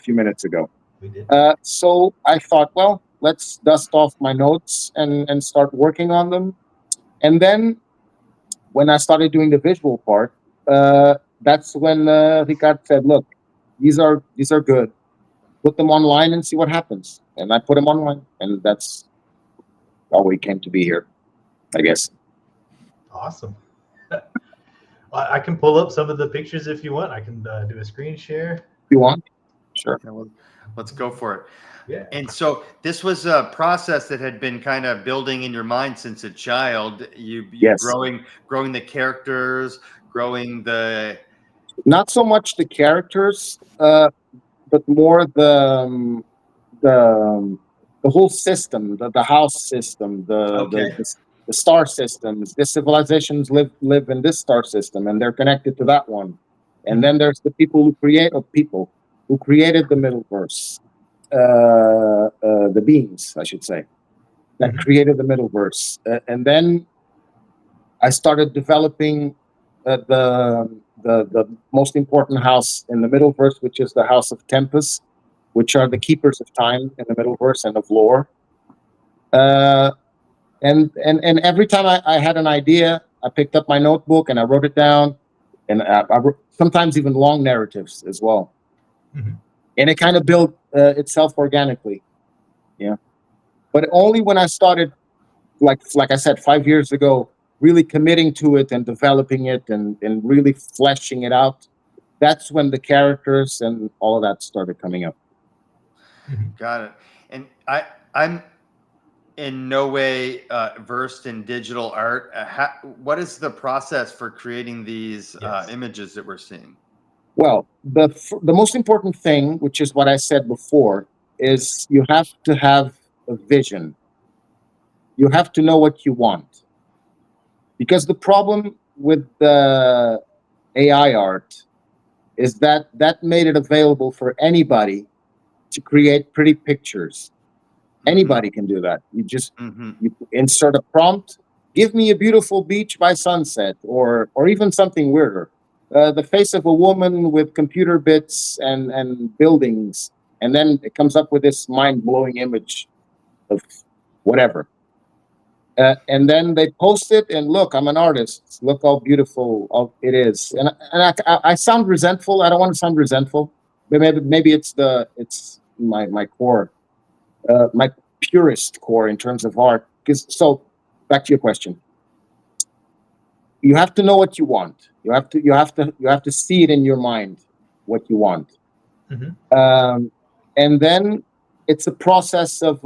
minutes ago. We did. So I thought, well, let's dust off my notes and start working on them. And then when I started doing the visual part, that's when Ricard said, "Look, these are good. Put them online and see what happens." And I put them online, and that's how we came to be here, I guess. Awesome. I can pull up some of the pictures if you want. I can do a screen share. If you want, sure. Yeah, well, let's go for it. Yeah. And so this was a process that had been kind of building in your mind since a child. You Yes. growing the characters, growing the. Not so much the characters, but more the whole system, the house system, the star systems. The civilizations live in this star system, and they're connected to that one. And then there's the people who created the Middleverse, the beings, I should say, that created the Middleverse. And then I started developing the most important house in the Middleverse, which is the House of Tempest, which are the keepers of time in the Middleverse and of lore. And every time I had an idea, I picked up my notebook and I wrote it down, and I wrote sometimes even long narratives as well. And it kind of built itself organically, yeah. But only when I started, like I said, 5 years ago, really committing to it and developing it and really fleshing it out, that's when the characters and all of that started coming up. Got it. And I'm in no way versed in digital art. What is the process for creating these images that we're seeing? Well, the most important thing, which is what I said before, is you have to have a vision. You have to know what you want. Because the problem with the AI art is that made it available for anybody to create pretty pictures. Anybody can do that. You just you insert a prompt, give me a beautiful beach by sunset, or even something weirder. The face of a woman with computer bits and buildings, and then it comes up with this mind-blowing image of whatever. And then they post it, and look, I'm an artist. Look how beautiful it is. And I sound resentful. I don't want to sound resentful, but maybe it's my core, my purest core in terms of art. So back to your question. You have to know what you want. You have to see it in your mind what you want. And then it's a process of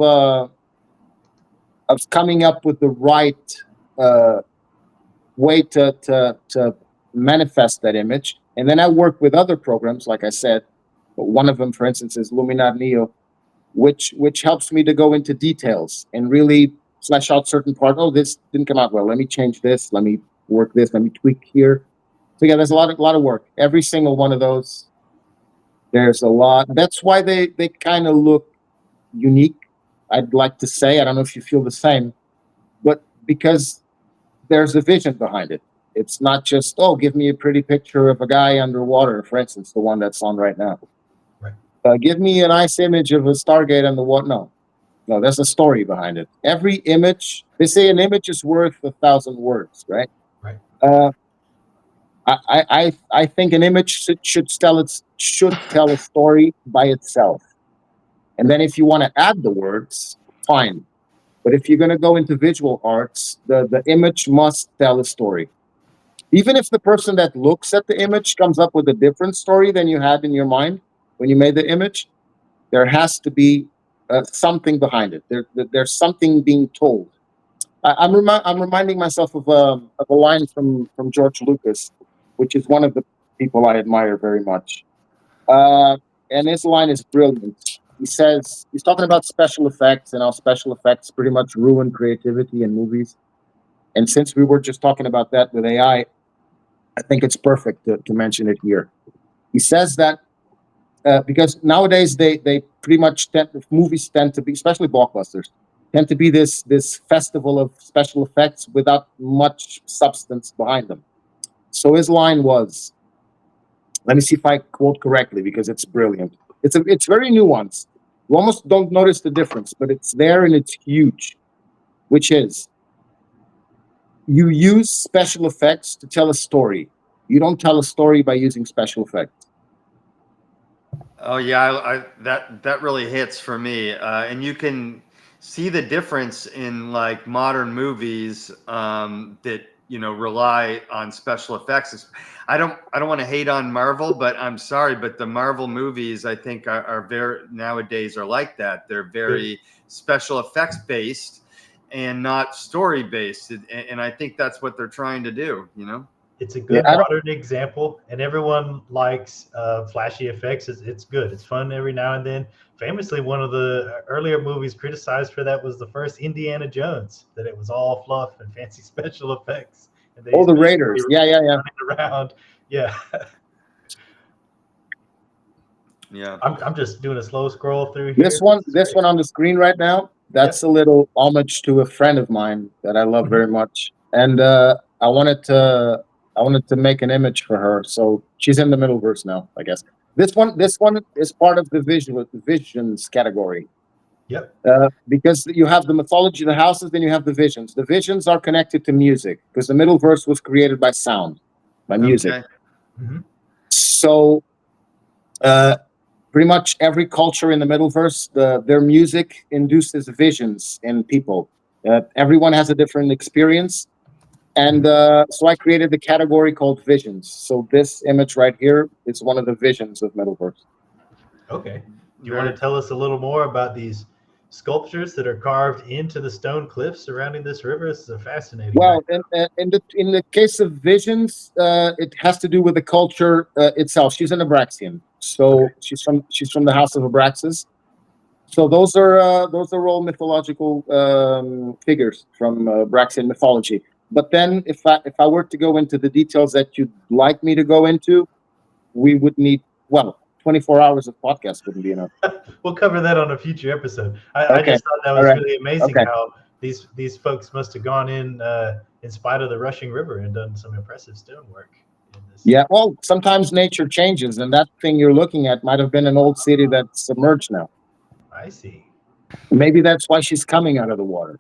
coming up with the right way to manifest that image. And then I work with other programs, like I said. One of them, for instance, is Luminar Neo, which helps me to go into details and really flesh out certain parts. Oh, this didn't come out well. Let me change this. Let me work this. Let me tweak here. So yeah, there's a lot of work. Every single one of those, there's a lot. That's why they kind of look unique. I'd like to say, I don't know if you feel the same, but because there's a vision behind it. It's not just, oh, give me a pretty picture of a guy underwater, for instance, the one that's on right now. Right. Give me a nice image of a Stargate on the water. No, No, there's a story behind it. Every image, they say an image is worth 1,000 words, right? Right. I think an image should tell a story by itself. And then if you want to add the words, fine. But if you're going to go into visual arts, the image must tell a story. Even if the person that looks at the image comes up with a different story than you had in your mind when you made the image, there has to be something behind it. There's something being told. I'm reminding myself of a line from George Lucas, which is one of the people I admire very much. And his line is brilliant. He says he's talking about special effects and how special effects pretty much ruin creativity in movies. And since we were just talking about that with AI, I think it's perfect to mention it here. He says that because nowadays they pretty much movies tend to be, especially blockbusters, tend to be this festival of special effects without much substance behind them. So his line was, let me see if I quote correctly because it's brilliant. It's very nuanced. You almost don't notice the difference, but it's there and it's huge, which is you use special effects to tell a story. You don't tell a story by using special effects. Oh yeah, that really hits for me, and you can see the difference in like modern movies that rely on special effects. I don't want to hate on Marvel, but I'm sorry, but the Marvel movies I think are very nowadays are like that. They're very special effects based and not story based, and I think that's what they're trying to do. It's a good modern example, and everyone likes flashy effects. It's good. It's fun every now and then. Famously, one of the earlier movies criticized for that was the first Indiana Jones, that it was all fluff and fancy special effects. And Oh, the Raiders. Yeah. Around. Yeah. Yeah. I'm just doing a slow scroll through here. This one on the screen right now, that's a little homage to a friend of mine that I love very much. And I wanted to make an image for her. So she's in the Middleverse now, I guess. This one is part of the visions category. Yep. Because you have the mythology, the houses, then you have the visions. The visions are connected to music because the Middleverse was created by sound, by music. Okay. Mm-hmm. So pretty much every culture in the Middleverse, their music induces visions in people. Everyone has a different experience. And so I created the category called visions. So this image right here is one of the visions of Middleverse. Okay. Do you want to tell us a little more about these sculptures that are carved into the stone cliffs surrounding this river? This is fascinating. Well, in the case of visions, it has to do with the culture itself. She's an Abraxian, so she's from the house of Abraxas. So those are all mythological figures from Abraxian mythology. But then, if I were to go into the details that you'd like me to go into, we would need 24 hours of podcast wouldn't be enough. We'll cover that on a future episode. I just thought that was really amazing how these folks must have gone in spite of the rushing river and done some impressive stonework. Yeah, well, sometimes nature changes, and that thing you're looking at might have been an old city that's submerged now. I see. Maybe that's why she's coming out of the water.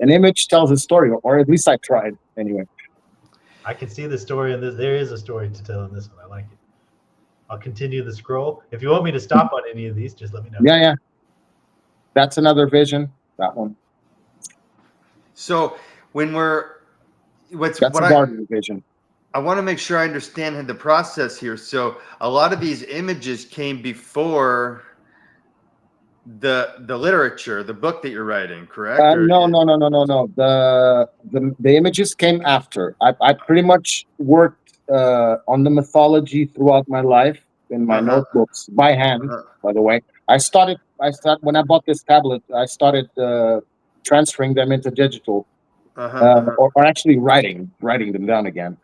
An image tells a story, or at least I tried anyway. I can see the story in this. There is a story to tell in this one. I like it. I'll continue the scroll. If you want me to stop on any of these, just let me know. Yeah. That's another vision. That one. So when that's a garden vision. I want to make sure I understand the process here. So a lot of these images came before the literature, the book that you're writing, correct? No. The images came after. I pretty much worked on the mythology throughout my life in my notebooks by hand. By the way, I started when I bought this tablet. I started transferring them into digital, or actually writing them down again.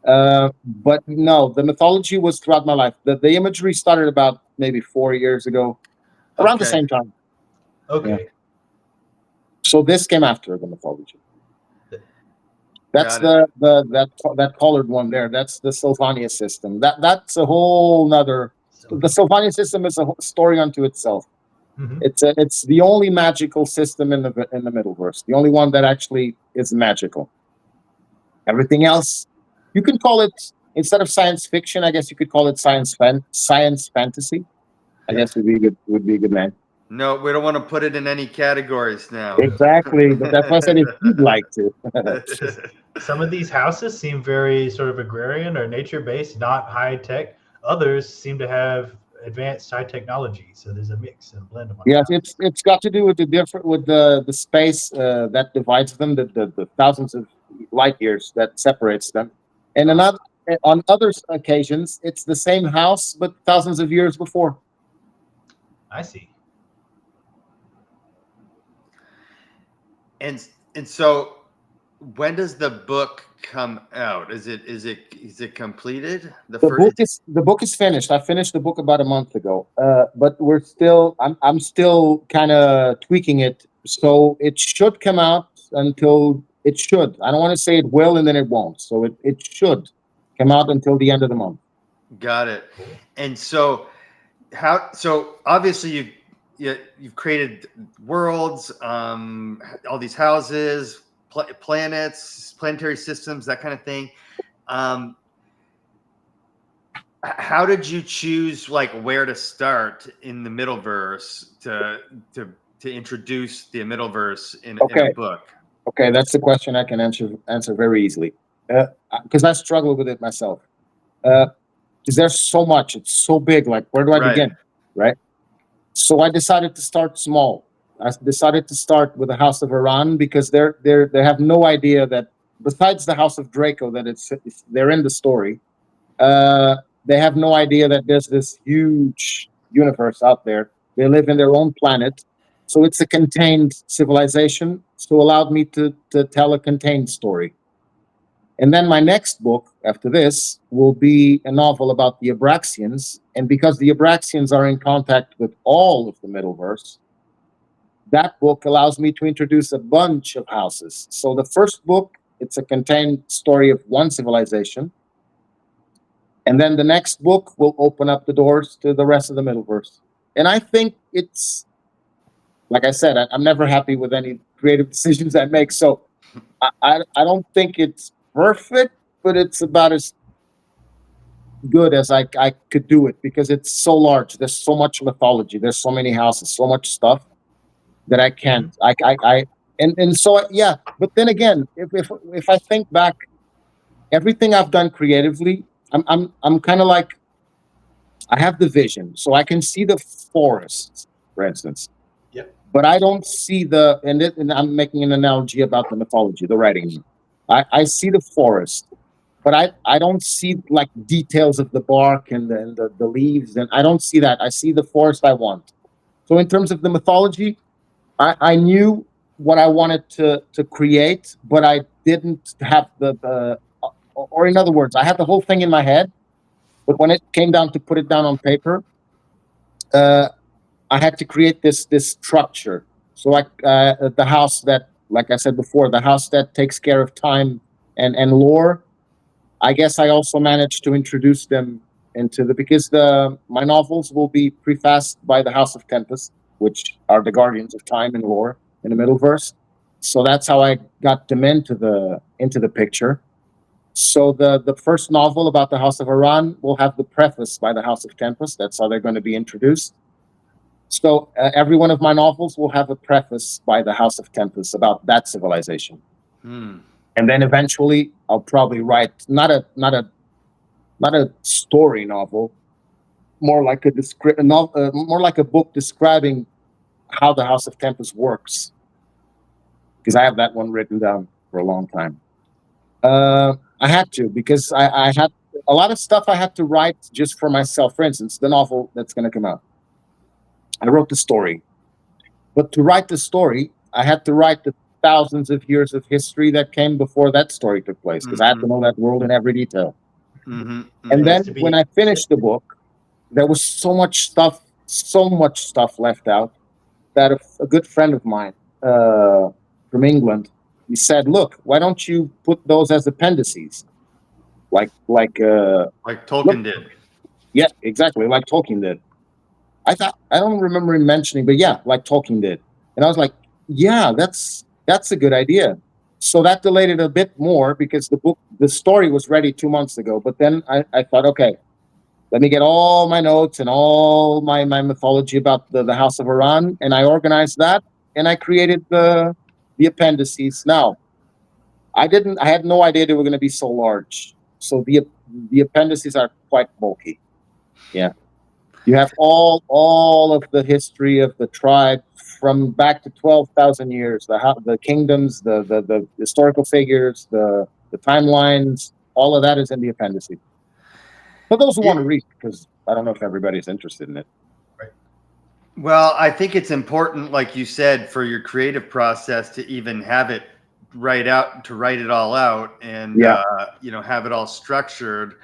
But no, the mythology was throughout my life. The imagery started about maybe 4 years ago, around the same time. Okay. Yeah. So this came after the mythology. That's that colored one there. That's the Sylvania system. That's a whole nother. The Sylvania system is a story unto itself. Mhm. It's the only magical system in the Middleverse. The only one that actually is magical. Everything else, you can call it, instead of science fiction, I guess you could call it science fantasy. I Yeah. guess would be a good name. No, we don't want to put it in any categories now. Exactly, but that's why I said if you'd like to. Some of these houses seem very sort of agrarian or nature-based, not high-tech. Others seem to have advanced high technology. So there's a mix and a blend of Yes, it's got to do with the space that divides them, the thousands of light years that separates them. And on other occasions, it's the same house but thousands of years before. I see. And so when does the book come out? Is it completed? The book is finished. I finished the book about a month ago. But I'm still kind of tweaking it. So it should come out until it should. I don't want to say it will and then it won't. So it should come out until the end of the month. Got it. And so obviously you've created worlds, all these houses, planets, planetary systems, that kind of thing. How did you choose like where to start in the Middleverse to introduce the Middleverse in a book? Okay, that's the question I can answer very easily, because I struggle with it myself. Because there's so much, it's so big. Like, where do I begin? Right. So I decided to start small. I decided to start with the House of Iran because they have no idea that besides the House of Draco that they're in the story. They have no idea that there's this huge universe out there. They live in their own planet, so it's a contained civilization. So allowed me to tell a contained story. And then my next book after this will be a novel about the Abraxians. And because the Abraxians are in contact with all of the Middleverse, that book allows me to introduce a bunch of houses. So the first book, it's a contained story of one civilization. And then the next book will open up the doors to the rest of the Middleverse. And I think it's, like I said, I'm never happy with any creative decisions I make. So I don't think it's perfect, but it's about as good as I could do it because it's so large. There's so much mythology. There's so many houses, so much stuff that I can't. And so yeah. But then again, if I think back, everything I've done creatively, I'm kind of like, I have the vision, so I can see the forest, for instance. Yep. But I don't see and I'm making an analogy about the mythology, the writing. I see the forest, but I don't see like details of the bark and the leaves, and I don't see that. I see the forest I want. So in terms of the mythology, I knew what I wanted to create, but I didn't have or in other words, I had the whole thing in my head, but when it came down to put it down on paper, I had to create this structure. So like the house that, like I said before, the house that takes care of time and lore. I guess I also managed to introduce them because my novels will be prefaced by the House of Tempest, which are the guardians of time and lore in the Middleverse. So that's how I got them into the picture. So the first novel about the House of Iran will have the preface by the House of Tempest. That's how they're going to be introduced. So every one of my novels will have a preface by the House of Tempest about that civilization. And then eventually I'll probably write not a story novel, more like more like a book describing how the House of Tempest works. Because I have that one written down for a long time. I had to, because I had a lot of stuff I had to write just for myself. For instance, the novel that's going to come out. I wrote the story. But to write the story, I had to write the thousands of years of history that came before that story took place, because I had to know that world in every detail. And then when I finished the book, there was so much stuff left out that a good friend of mine from England, he said, "Look, why don't you put those as appendices, like Tolkien did?" Yeah, exactly, like Tolkien did. I don't remember him mentioning, but yeah, like Tolkien did. And I was like, yeah, that's a good idea. So that delayed it a bit more because the story was ready 2 months ago. But then I thought, okay, let me get all my notes and all my mythology about the House of Iran, and I organized that, and I created the appendices. Now, I had no idea they were going to be so large. So the appendices are quite bulky. Yeah. You have all of the history of the tribe from back to 12,000 years, the kingdoms, the historical figures, the timelines, all of that is in the appendices. For those who want to read, because I don't know if everybody's interested in it. Right. Well, I think it's important, like you said, for your creative process to even have it write it all out and, have it all structured.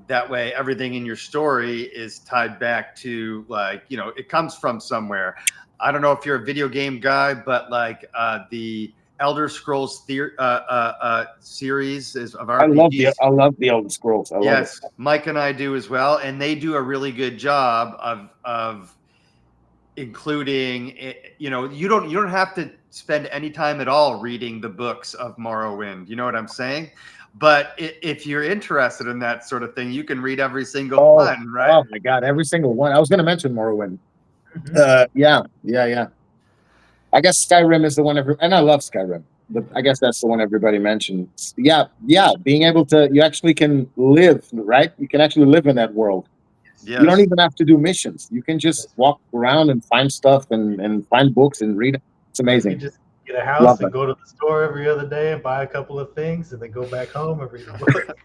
That way everything in your story is tied back to, like, it comes from somewhere. I don't know if you're a video game guy, but like the Elder Scrolls series of RPGs. I love the Elder Scrolls. I love it. Mike and I do as well, and they do a really good job of including, you don't have to spend any time at all reading the books of Morrowind. You know what I'm saying? But if you're interested in that sort of thing, you can read every single one, right? Oh my God, every single one. I was going to mention Morrowind. Yeah. I guess Skyrim is the one and I love Skyrim, but I guess that's the one everybody mentions. Yeah. Being able to, you actually can live, right? You can actually live in that world. Yes. You don't even have to do missions. You can just walk around and find stuff and find books and read. It's amazing. You just get a house and go to the store every other day and buy a couple of things and then go back home and read a book.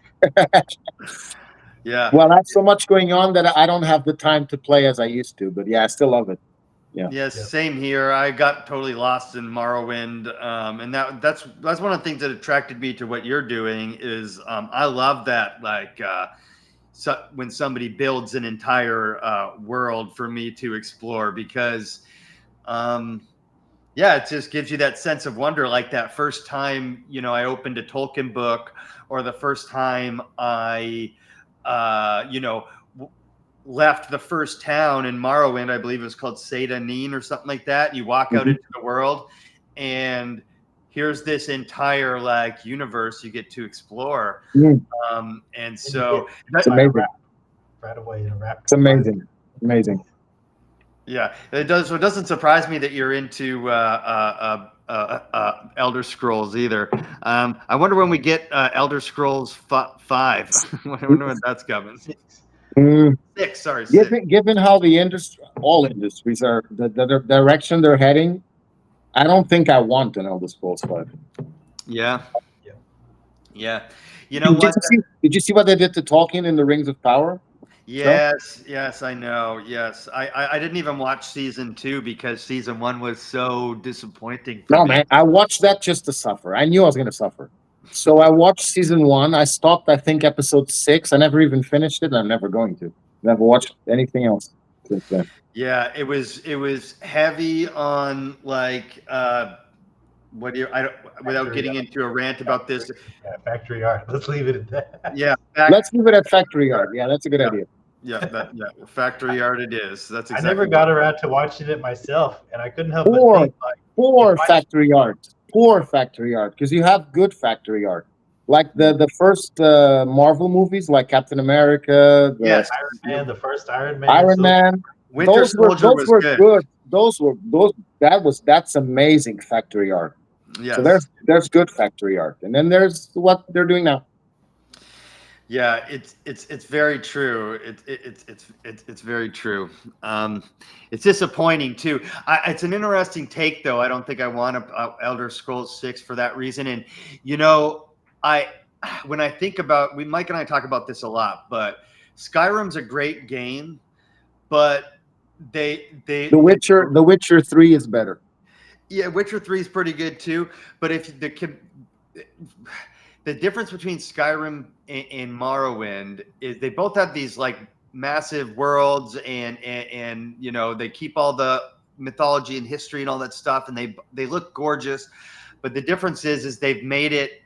Yeah. Well, I have so much going on that I don't have the time to play as I used to, but yeah, I still love it. Yeah. Yes, same here. I got totally lost in Morrowind, and that's one of the things that attracted me to what you're doing. Is I love that, like when somebody builds an entire world for me to explore, because it just gives you that sense of wonder. Like that first time, I opened a Tolkien book, or the first time I, left the first town in Morrowind. I believe it was called Seyda-Neen or something like that. You walk out into the world, and here's this entire like universe you get to explore. And so that's amazing. Right away in a rapid. It's amazing. Amazing. Yeah, it does. So it doesn't surprise me that you're into Elder Scrolls either. I wonder when we get Elder Scrolls 5. I wonder when that's coming. 6. Sorry. Given how all industries are the direction they're heading, I don't think I want an Elder Scrolls 5. Yeah. You know what? Did you see what they did to Tolkien in the Rings of Power? Yes, I know. Yes, I didn't even watch season 2 because season 1 was so disappointing. No, man, I watched that just to suffer. I knew I was going to suffer. So I watched season 1. I stopped, I think, episode 6. I never even finished it. And I'm never going to. Never watched anything else since then. Yeah, it was heavy on like without getting into a rant about this. Yeah, factory art. Let's leave it at that. Yeah, let's leave it at factory art. Yeah, that's a good idea. Yeah, factory art it is. That's exactly. I never got around to watching it myself, and I couldn't help but think, like, poor factory art, because you have good factory art, like the first Marvel movies, like Captain America, Iron Man, the first Iron Man. Winter Soldier was good. That's amazing factory art. Yes. So there's good factory art, and then there's what they're doing now. Yeah, it's very true. It's very true. It's disappointing too. It's an interesting take, though. I don't think I want Elder Scrolls 6 for that reason. And when I think about, Mike and I talk about this a lot, but Skyrim's a great game, but The Witcher 3 is better. Yeah, Witcher 3 is pretty good too. But if the difference between Skyrim and Morrowind is they both have these like massive worlds and they keep all the mythology and history and all that stuff, and they look gorgeous. But the difference is they've made it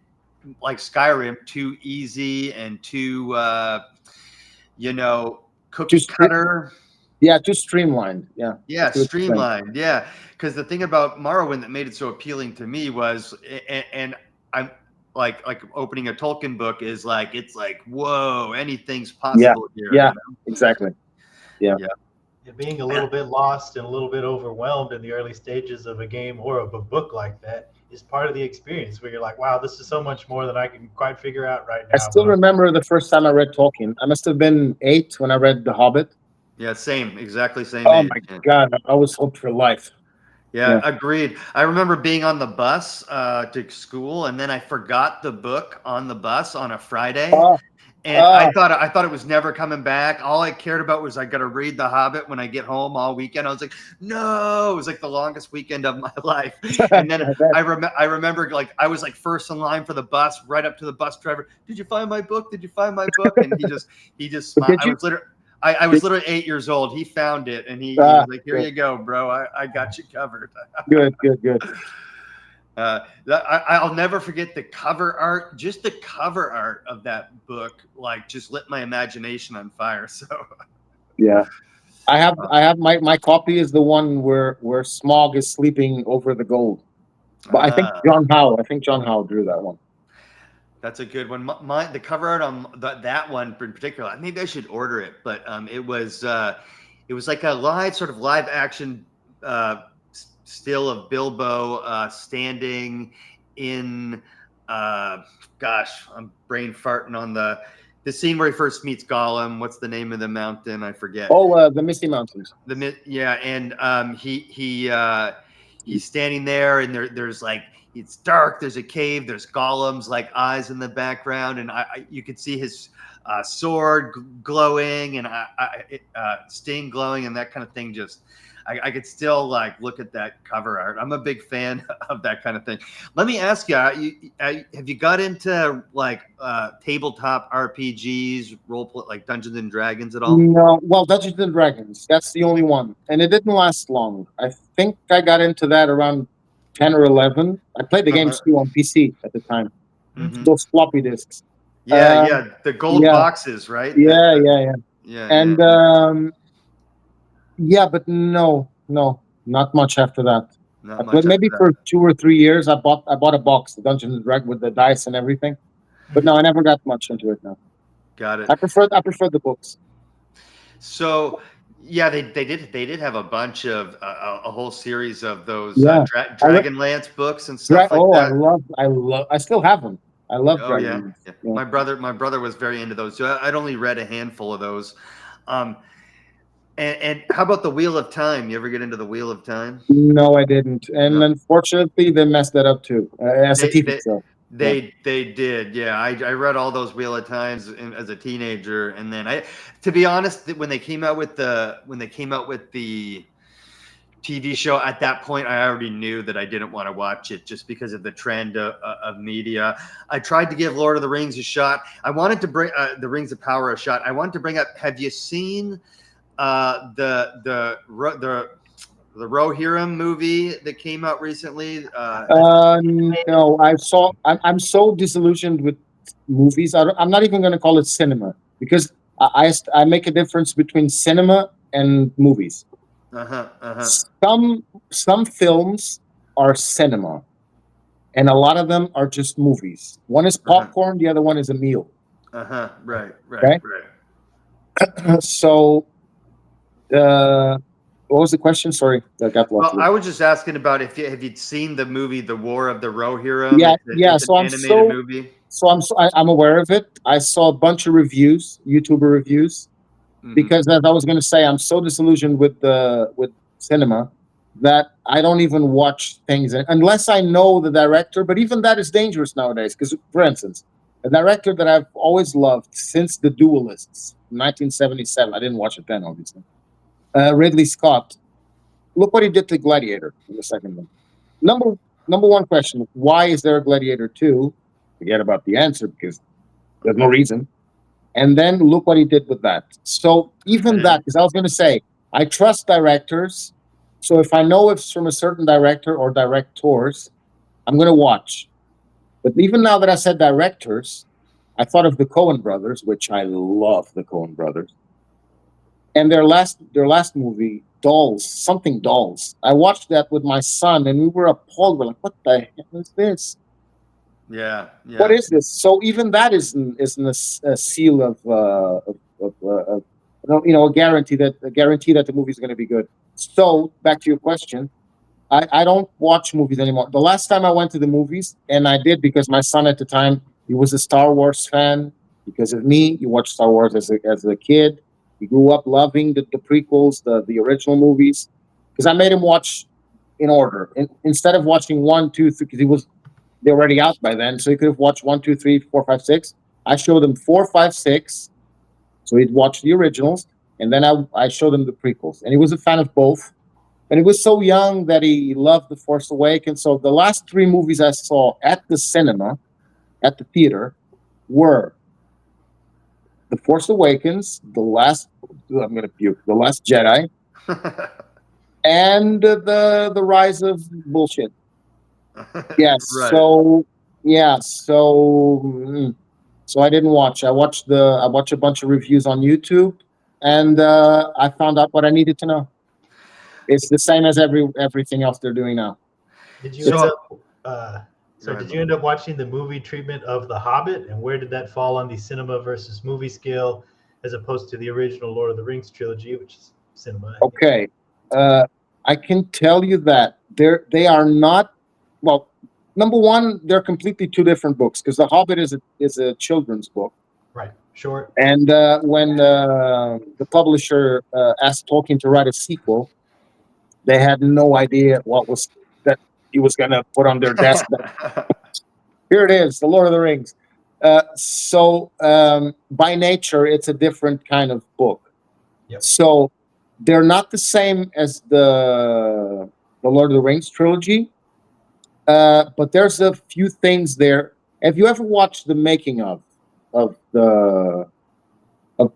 like Skyrim too easy and too cookie cutter. Yeah, too streamlined. Yeah. Yeah, streamlined. Yeah, because the thing about Morrowind that made it so appealing to me was, and I'm like opening a Tolkien book is like it's like whoa, anything's possible here. Yeah, You know? exactly. Yeah. Being a little bit lost and a little bit overwhelmed in the early stages of a game or of a book like that is part of the experience where you're like, wow, this is so much more than I can quite figure out right now. I still remember the first time I read Tolkien. I must have been 8 when I read The Hobbit. Yeah, same, exactly same Oh age. my God, I was hooked for life. Yeah, agreed. I remember being on the bus to school, and then I forgot the book on the bus on a Friday. And I thought it was never coming back. All I cared about was I got to read The Hobbit when I get home all weekend. I was like, no, it was like the longest weekend of my life. And then I remember like I was like first in line for the bus, right up to the bus driver. Did you find my book? Did you find my book? And he just smiled. I was literally 8 years old. He found it and he was like, here you go, bro. I got you covered. Good. I'll never forget the cover art. Just the cover art of that book, like, just lit my imagination on fire. So, yeah, I have my copy is the one where Smaug is sleeping over the gold. But I think John Howe drew that one. That's a good one. The cover art on that one in particular, maybe I should order it. But it was like a live action still of Bilbo standing in gosh, I'm brain farting on the scene where he first meets Gollum. What's the name of the mountain? I forget. Oh, the Misty Mountains. And he's standing there, and there's like it's dark. There's a cave. There's Gollum's like eyes in the background, and you could see his sword glowing and Sting glowing and that kind of thing. Just I could still like look at that cover art. I'm a big fan of that kind of thing. Let me ask you, have you got into like tabletop RPGs, like Dungeons and Dragons at all? No, well, Dungeons and Dragons, that's the only one. And it didn't last long. I think I got into that around 10 or 11. I played the games too on PC at the time. Mm-hmm. Those floppy disks. The gold boxes, right? Yeah. And but no, not much after that. Maybe for 2 or 3 years, I bought a box, the Dungeons and Dragons with the dice and everything. But no, I never got much into it now. Got it. I prefer the books. So yeah, they did have a bunch of a whole series of those Dragonlance books and stuff like that. I still have them. I love Dragonlance. Yeah. My brother was very into those. So I'd only read a handful of those. And how about the Wheel of Time? You ever get into the Wheel of Time? No, I didn't. And unfortunately, they messed that up too. As a TV show. They did. Yeah, I read all those Wheel of Times as a teenager, and then to be honest, when they came out with the TV show, at that point, I already knew that I didn't want to watch it just because of the trend of media. I tried to give Lord of the Rings a shot. I wanted to bring the Rings of Power a shot. I wanted to bring up. Have you seen the Rohirrim movie that came out recently? No, I saw. I'm so disillusioned with movies. I'm not even going to call it cinema because I make a difference between cinema and movies. Some films are cinema, and a lot of them are just movies. One is popcorn, the other one is a meal. Right. So, what was the question? Sorry, I got lost. Well, I was just asking about have you seen the movie The War of the Rohirrim? So I'm aware of it. I saw a bunch of reviews, YouTuber reviews, because as I was going to say, I'm so disillusioned with cinema that I don't even watch things unless I know the director. But even that is dangerous nowadays. Because, for instance, a director that I've always loved since The Duelists, 1977. I didn't watch it then, obviously. Ridley Scott. Look what he did to Gladiator in the second one. Number one question: why is there a Gladiator 2? Forget about the answer because there's no reason. And then look what he did with that. So even that, because I was going to say, I trust directors. So if I know it's from a certain director or directors, I'm going to watch. But even now that I said directors, I thought of the Coen brothers, which I love the Coen brothers. And their last movie, Dolls. I watched that with my son, and we were appalled. We're like, "What the hell is this? Yeah, What yeah. is this?" So even that isn't a seal of a guarantee that the movie is going to be good. So back to your question, I don't watch movies anymore. The last time I went to the movies, and I did because my son at the time, he was a Star Wars fan. Because of me, he watched Star Wars as a kid. He grew up loving the prequels, the original movies. Because I made him watch in order. Instead of watching one, two, three, because they're already out by then, so he could have watched 1, 2, 3, 4, 5, 6. I showed him 4, 5, 6, so he'd watch the originals, and then I showed him the prequels, and he was a fan of both. And he was so young that he loved The Force Awakens. So the last 3 movies I saw at the cinema, at the theater, were The Force Awakens, I'm gonna puke, The Last Jedi, and the Rise of Bullshit. Yeah. Right. So yeah. So I didn't watch. I watched a bunch of reviews on YouTube, and I found out what I needed to know. It's the same as everything else they're doing now. Did you So- end up? Go ahead, Did you end up watching the movie treatment of The Hobbit, and where did that fall on the cinema versus movie scale, as opposed to the original Lord of the Rings trilogy, which is cinema? I think? Okay, I can tell you that they are not. Well, number one, they're completely 2 different books because The Hobbit is a children's book. Right. Short. And when the publisher asked Tolkien to write a sequel, they had no idea what was that he was going to put on their desk. Here it is, The Lord of the Rings. So by nature, it's a different kind of book. Yep. So they're not the same as the Lord of the Rings trilogy, but there's a few things there. Have you ever watched the making of the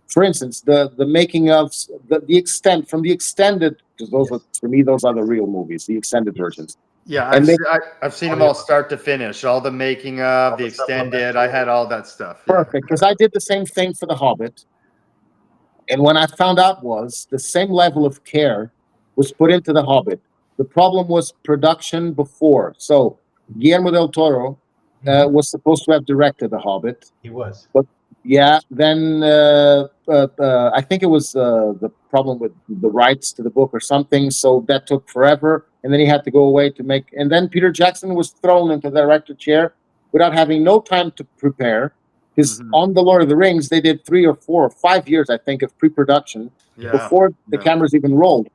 for instance, the making of the extent from the extended, because those Yes. for me those are the real movies, the extended versions. Yeah, And I've seen them all start to finish, all the making of, All the the stuff extended. on I that had all that stuff. Yeah. Perfect, because I did the same thing for The Hobbit, and when I found out was the same level of care was put into The Hobbit. The problem was production before. So Guillermo del Toro was supposed to have directed The Hobbit. He was. Yeah, then I think it was the problem with the rights to the book or something, so that took forever, and then he had to go away to make. And then Peter Jackson was thrown into the director chair without having no time to prepare, because on the Lord of the Rings they did 3 or 4 or 5 years, I think, of pre-production before the cameras even rolled.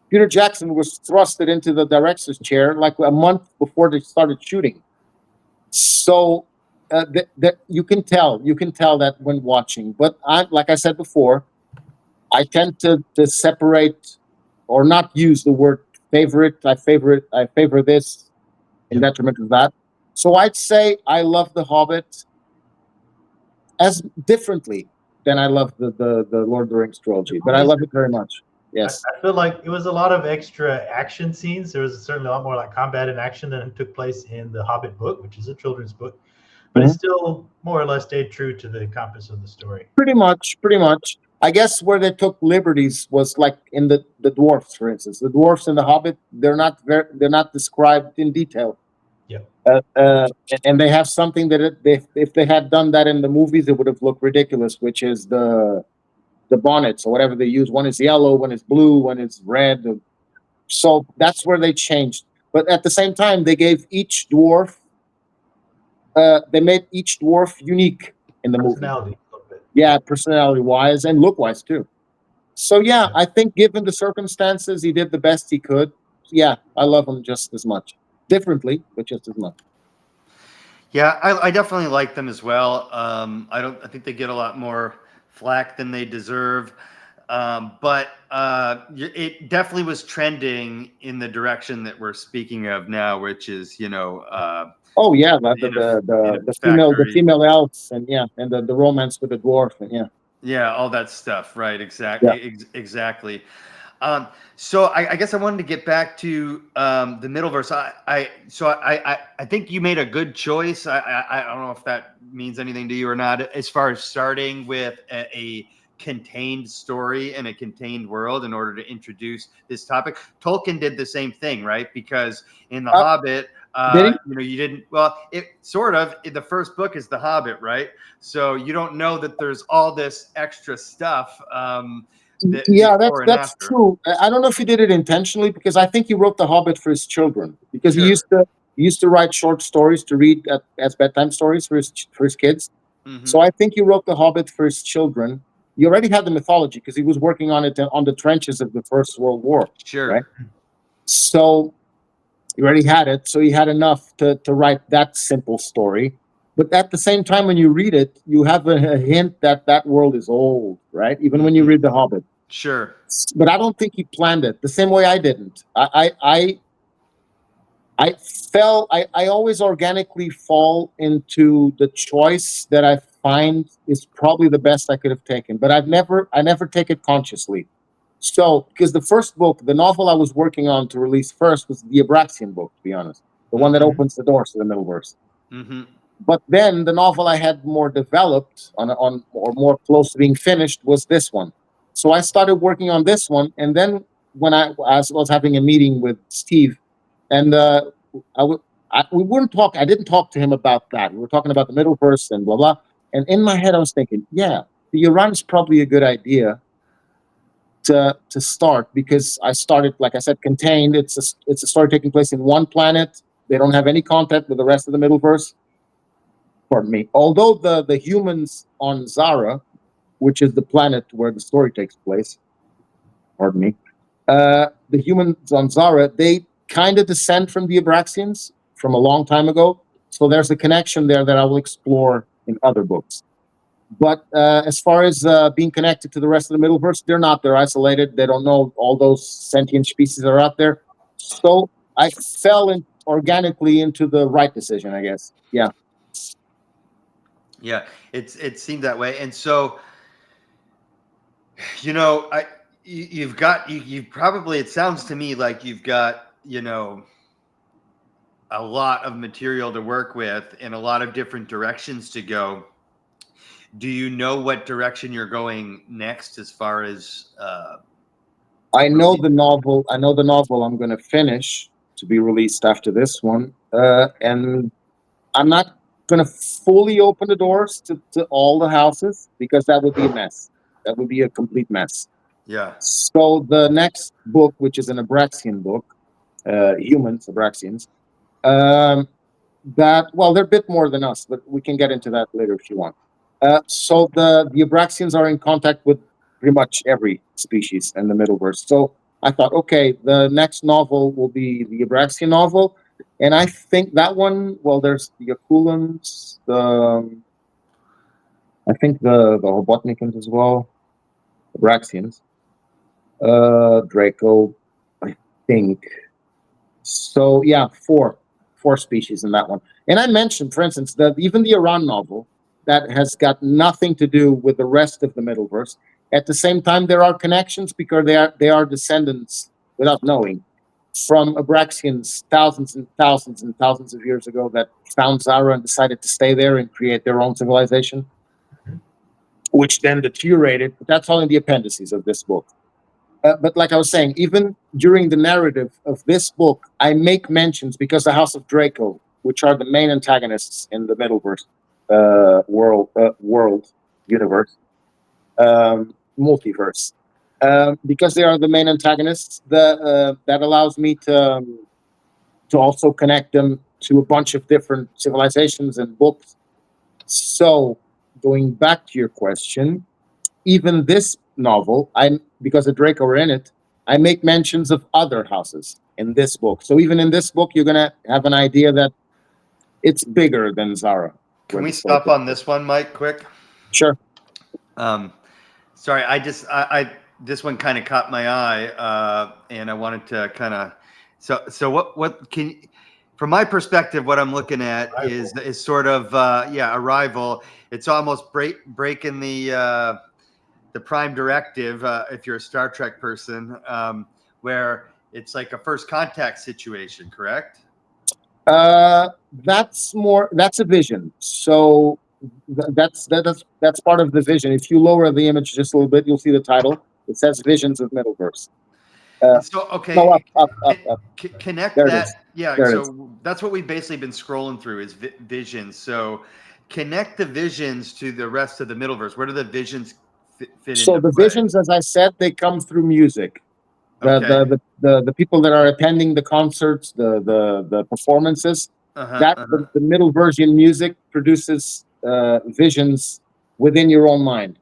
Peter Jackson was thrusted into the director's chair like a month before they started shooting. So that you can tell that when watching. But like I said before, I tend to separate or not use the word favorite. I favor this in detriment of that. So I'd say I love The Hobbit as differently than I love the Lord of the Rings trilogy, but I love it very much. Yes. I feel like it was a lot of extra action scenes. There was certainly a lot more like combat and action than took place in the Hobbit book, which is a children's book, but it still more or less stayed true to the compass of the story. Pretty much. I guess where they took liberties was like in the dwarfs, for instance. The dwarfs in the Hobbit, they're not described in detail. Yeah. And they have something that if they had done that in the movies, it would have looked ridiculous, which is the bonnets or whatever they use. One is yellow, one is blue, one is red. So that's where they changed. But at the same time, they gave each dwarf, they made each dwarf unique in the movie. Personality a little bit. Yeah, personality-wise and look-wise too. So yeah, I think given the circumstances, he did the best he could. Yeah, I love him just as much. Differently, but just as much. Yeah, I definitely like them as well. I think they get a lot more flack than they deserve. But it definitely was trending in the direction that we're speaking of now, which is, oh yeah, the female elves and the romance with the dwarf and all that stuff, right? Exactly, exactly. So I guess I wanted to get back to the Middleverse. I think you made a good choice. I don't know if that means anything to you or not, as far as starting with a contained story and a contained world in order to introduce this topic. Tolkien did the same thing, right? Because in The Hobbit, you didn't, well, it sort of, the first book is The Hobbit, right? So you don't know that there's all this extra stuff. That's true. I don't know if he did it intentionally, because I think he wrote The Hobbit for his children, because he used to write short stories to read as bedtime stories for his kids. Mm-hmm. So I think he wrote The Hobbit for his children. He already had the mythology because he was working on it on the trenches of the First World War. Sure. Right. So he already had it. So he had enough to write that simple story. But at the same time, when you read it, you have a hint that world is old, right? Even when you read The Hobbit. Sure. But I don't think he planned it the same way I didn't. I always organically fall into the choice that I find is probably the best I could have taken, but I never take it consciously. So, because the first book, the novel I was working on to release first, was the Abraxian book, to be honest, the one that opens the doors to the Middleverse. Mm-hmm. But then the novel I had more developed or more close to being finished was this one. So I started working on this one, and then when I was having a meeting with Steve, and we wouldn't talk. I didn't talk to him about that. We were talking about the Middleverse and blah blah. And in my head, I was thinking, yeah, the Iran is probably a good idea to start, because I started, like I said, contained. It's a story taking place in one planet. They don't have any contact with the rest of the Middleverse. Pardon me. Although the humans on Zara, which is the planet where the story takes place, pardon me, the humans on Zara, they kind of descend from the Abraxians from a long time ago. So there's a connection there that I will explore in other books. But as far as being connected to the rest of the Middleverse, they're not. They're isolated. They don't know all those sentient species that are out there. So I fell organically into the right decision, I guess. Yeah. Yeah, it seemed that way. And so, you've probably, it sounds to me like you've got, a lot of material to work with and a lot of different directions to go. Do you know what direction you're going next as far as I know the novel I'm going to finish to be released after this one, and I'm not going to fully open the doors to all the houses, because that would be a mess. That would be a complete mess. Yeah. So the next book, which is an Abraxian book, humans, Abraxians, they're a bit more than us, but we can get into that later if you want. So the Abraxians are in contact with pretty much every species in the Middleverse. So I thought, okay, the next novel will be the Abraxian novel. And I think that one, well, there's the Akulans, I think the Robotnikans as well, Abraxians, Draco, I think. So yeah, four species in that one. And I mentioned, for instance, that even the Iran novel, that has got nothing to do with the rest of the Middleverse. At the same time, there are connections, because they are descendants, without knowing, from Abraxians thousands and thousands and thousands of years ago that found Zara and decided to stay there and create their own civilization, which then deteriorated. But that's all in the appendices of this book. But like I was saying, even during the narrative of this book, I make mentions, because the House of Draco, which are the main antagonists in the Middleverse world universe, multiverse, because they are the main antagonists, that allows me to also connect them to a bunch of different civilizations and books. So going back to your question, even this novel, because the Draco are in it, I make mentions of other houses in this book. So even in this book, you're gonna have an idea that it's bigger than Zara. Can we stop on this one, Mike, quick? Sure. Sorry, I this one kind of caught my eye, and I wanted to kind of. So what can, from my perspective, what I'm looking at is sort of Arrival. It's almost breaking the Prime Directive, if you're a Star Trek person, where it's like a first contact situation, correct? That's a vision. So that's part of the vision. If you lower the image just a little bit, you'll see the title. It says Visions of Middleverse. So okay, No, up. connect There it that. is. Yeah, There it so that's what we've basically been scrolling through is visions. So connect the visions to the rest of the Middleverse. Where do the visions fit So into the play? visions, as I said, they come through music. Okay. The people that are attending the concerts, the performances, the middle version music produces visions within your own mind.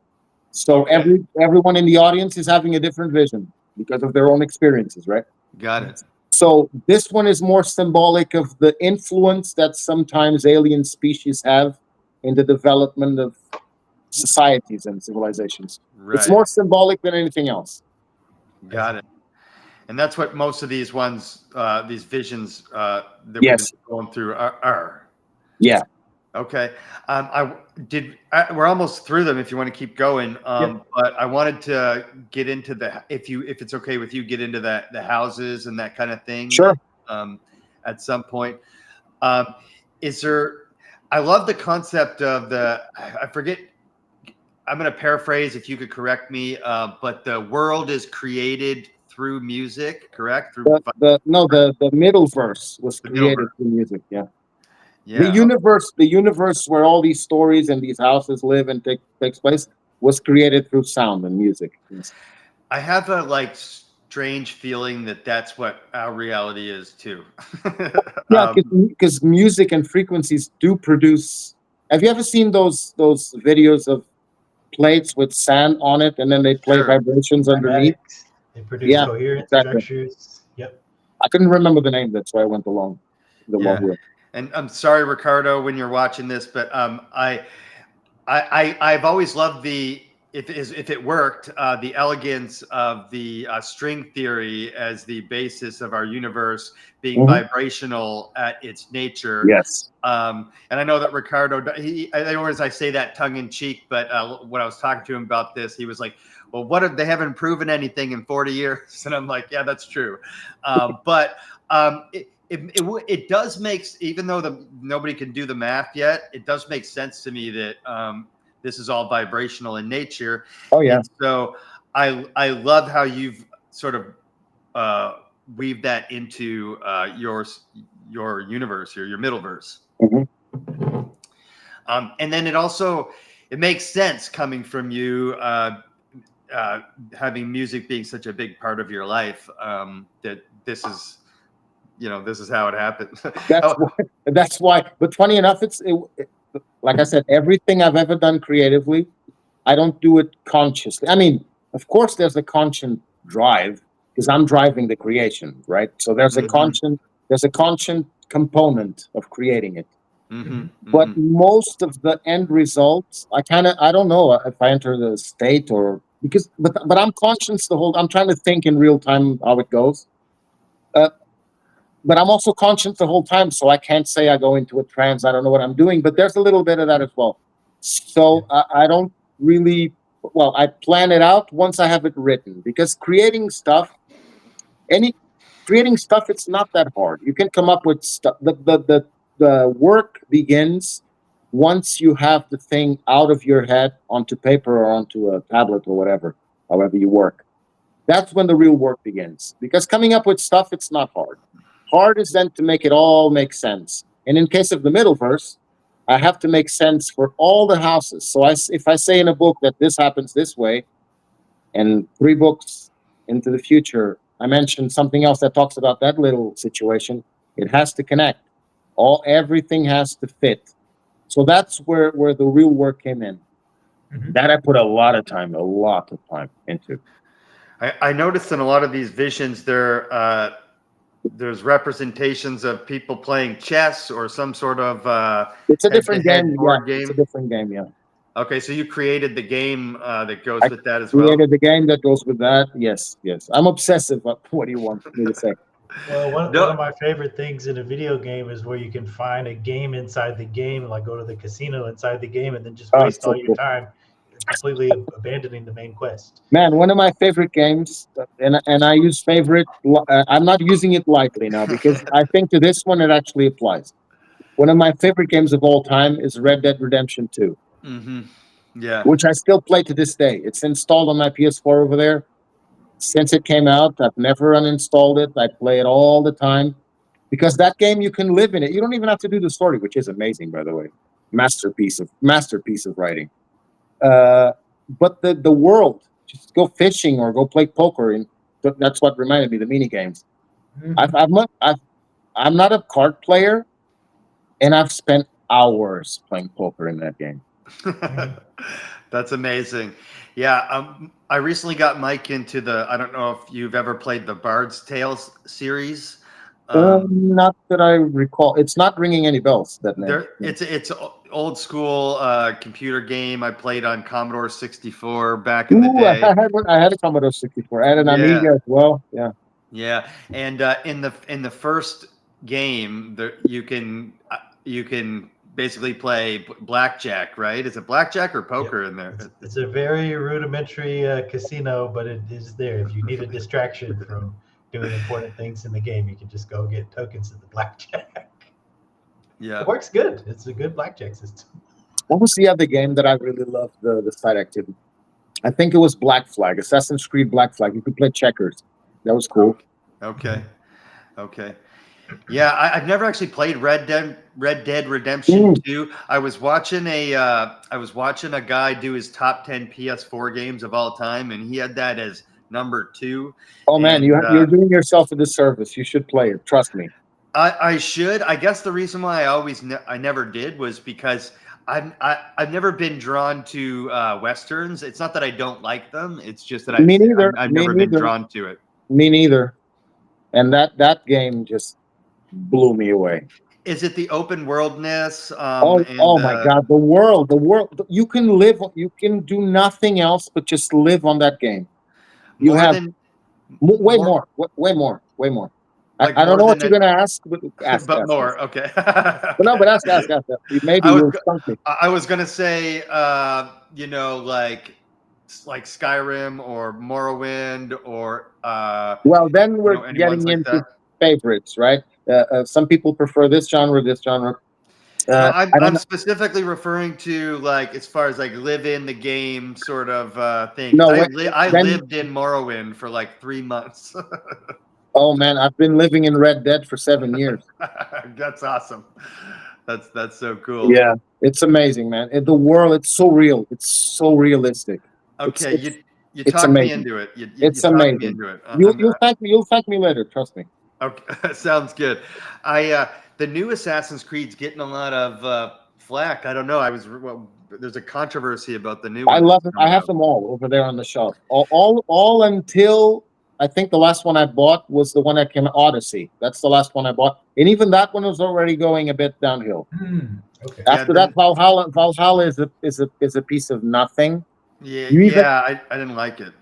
So everyone in the audience is having a different vision because of their own experiences, right? Got it. So this one is more symbolic of the influence that sometimes alien species have in the development of societies and civilizations. Right. It's more symbolic than anything else. Got it. And that's what most of these ones, these visions that we've been going through are. Yeah. Okay. We're almost through them if you want to keep going. But I wanted to get into if it's okay with you, get into the houses and that kind of thing. Sure. At some point. I love the concept of I forget, I'm going to paraphrase if you could correct me, but the world is created through music, correct? The Middleverse was created through music, yeah. The universe where all these stories and these houses live and takes place was created through sound and music. Yes. I have a strange feeling that that's what our reality is too. Yeah, because music and frequencies do produce. Have you ever seen those videos of plates with sand on it, and then they play vibrations underneath? They produce coherent structures. Yep. I couldn't remember the name. That's why I went along the long way. And I'm sorry, Ricardo, when you're watching this, but I've always loved if it worked, the elegance of the string theory as the basis of our universe being vibrational at its nature. Yes. And I know that Ricardo, I say that tongue in cheek, but when I was talking to him about this, he was like, well, what if they haven't proven anything in 40 years? And I'm like, yeah, that's true. But it does make, even though nobody can do the math yet, it does make sense to me that this is all vibrational in nature. Oh yeah. And so I love how you've sort of weaved that into your universe, your Middleverse. And then it makes sense coming from you, having music being such a big part of your life, that this is how it happens. That's why. But funny enough, like I said, everything I've ever done creatively, I don't do it consciously. I mean, of course, there's a conscious drive because I'm driving the creation, right? So there's a conscious component of creating it. But most of the end results, I don't know if I enter the state but I'm conscious I'm trying to think in real time how it goes. But I'm also conscious the whole time, so I can't say I go into a trance. I don't know what I'm doing, but there's a little bit of that as well. So I don't really, I plan it out once I have it written, because creating stuff, it's not that hard. You can come up with stuff. The work begins once you have the thing out of your head onto paper or onto a tablet or whatever, however you work. That's when the real work begins, because coming up with stuff, it's not hard. Hard is then to make it all make sense. And in case of the Middleverse, I have to make sense for all the houses. So if I say in a book that this happens this way, and 3 books into the future, I mentioned something else that talks about that little situation, it has to connect. Everything has to fit. So that's where the real work came in. That I put a lot of time into. I noticed in a lot of these visions there's representations of people playing chess or some sort of it's a different game. Board game. It's a different game, yeah. Okay, so you created the game that goes with that as well? I created the game that goes with that, yes. I'm obsessive. What do you want me to say? Well, one of my favorite things in a video game is where you can find a game inside the game, like go to the casino inside the game and then just waste all your time completely abandoning the main quest. Man, one of my favorite games, and I use favorite, I'm not using it lightly now, because I think to this one it actually applies. One of my favorite games of all time is Red Dead Redemption 2, Yeah. which I still play to this day. It's installed on my PS4 over there. Since it came out, I've never uninstalled it. I play it all the time because that game, you can live in it. You don't even have to do the story, which is amazing, by the way. Masterpiece of writing. But the world, just go fishing or go play poker, and that's what reminded me of the mini games. I'm not a card player, and I've spent hours playing poker in that game. That's amazing. Yeah, I recently got Mike into I don't know if you've ever played the Bard's Tales series. Not that I recall. It's not ringing any bells, that name. It's old school computer game I played on Commodore 64 back in the day. I had a Commodore 64. I had an Amiga as well. Yeah. Yeah, and in the first game, you can basically play blackjack, right? Is it blackjack or poker in there? It's a very rudimentary casino, but it is there. If you need a distraction from doing important things in the game, you can just go get tokens of the blackjack. Yeah, it works good. It's a good blackjack system. What was the other game that I really loved, the side activity? I think it was Black Flag, Assassin's Creed Black Flag. You could play checkers. That was cool. Okay. Yeah, I've never actually played Red Dead Redemption 2. I was watching a guy do his top 10 PS4 games of all time, and he had that as number 2. Oh man, you're doing yourself a disservice. You should play it. Trust me. I should. I guess the reason why I never did was because I've never been drawn to westerns. It's not that I don't like them. It's just that I've never been drawn to it. Me neither. And that game just blew me away. Is it the open worldness? Oh my God, the world. You can do nothing else but just live on that game. Way more. Like I don't know what you're going to ask, but ask. More. Okay. But ask. Maybe you'll stump me. I was going to say, like Skyrim or Morrowind or well, then we're getting into favorites, right? Some people prefer this genre. I'm specifically referring to like as far as like live in the game sort of thing. No, I lived in Morrowind for like 3 months. Oh man, I've been living in Red Dead for 7 years. That's awesome. That's so cool. Yeah, it's amazing, man. The world, it's so real. It's so realistic. Okay, you talked me into it. It's amazing. Me into it. You'll thank me later. Trust me. Okay, sounds good. The new Assassin's Creed's getting a lot of flack. I don't know. There's a controversy about the new. I love it. I have them all over there on the shelf. All until I think the last one I bought was the one that came Odyssey. That's the last one I bought, and even that one was already going a bit downhill. Okay. After that, Valhalla is a piece of nothing. I didn't like it.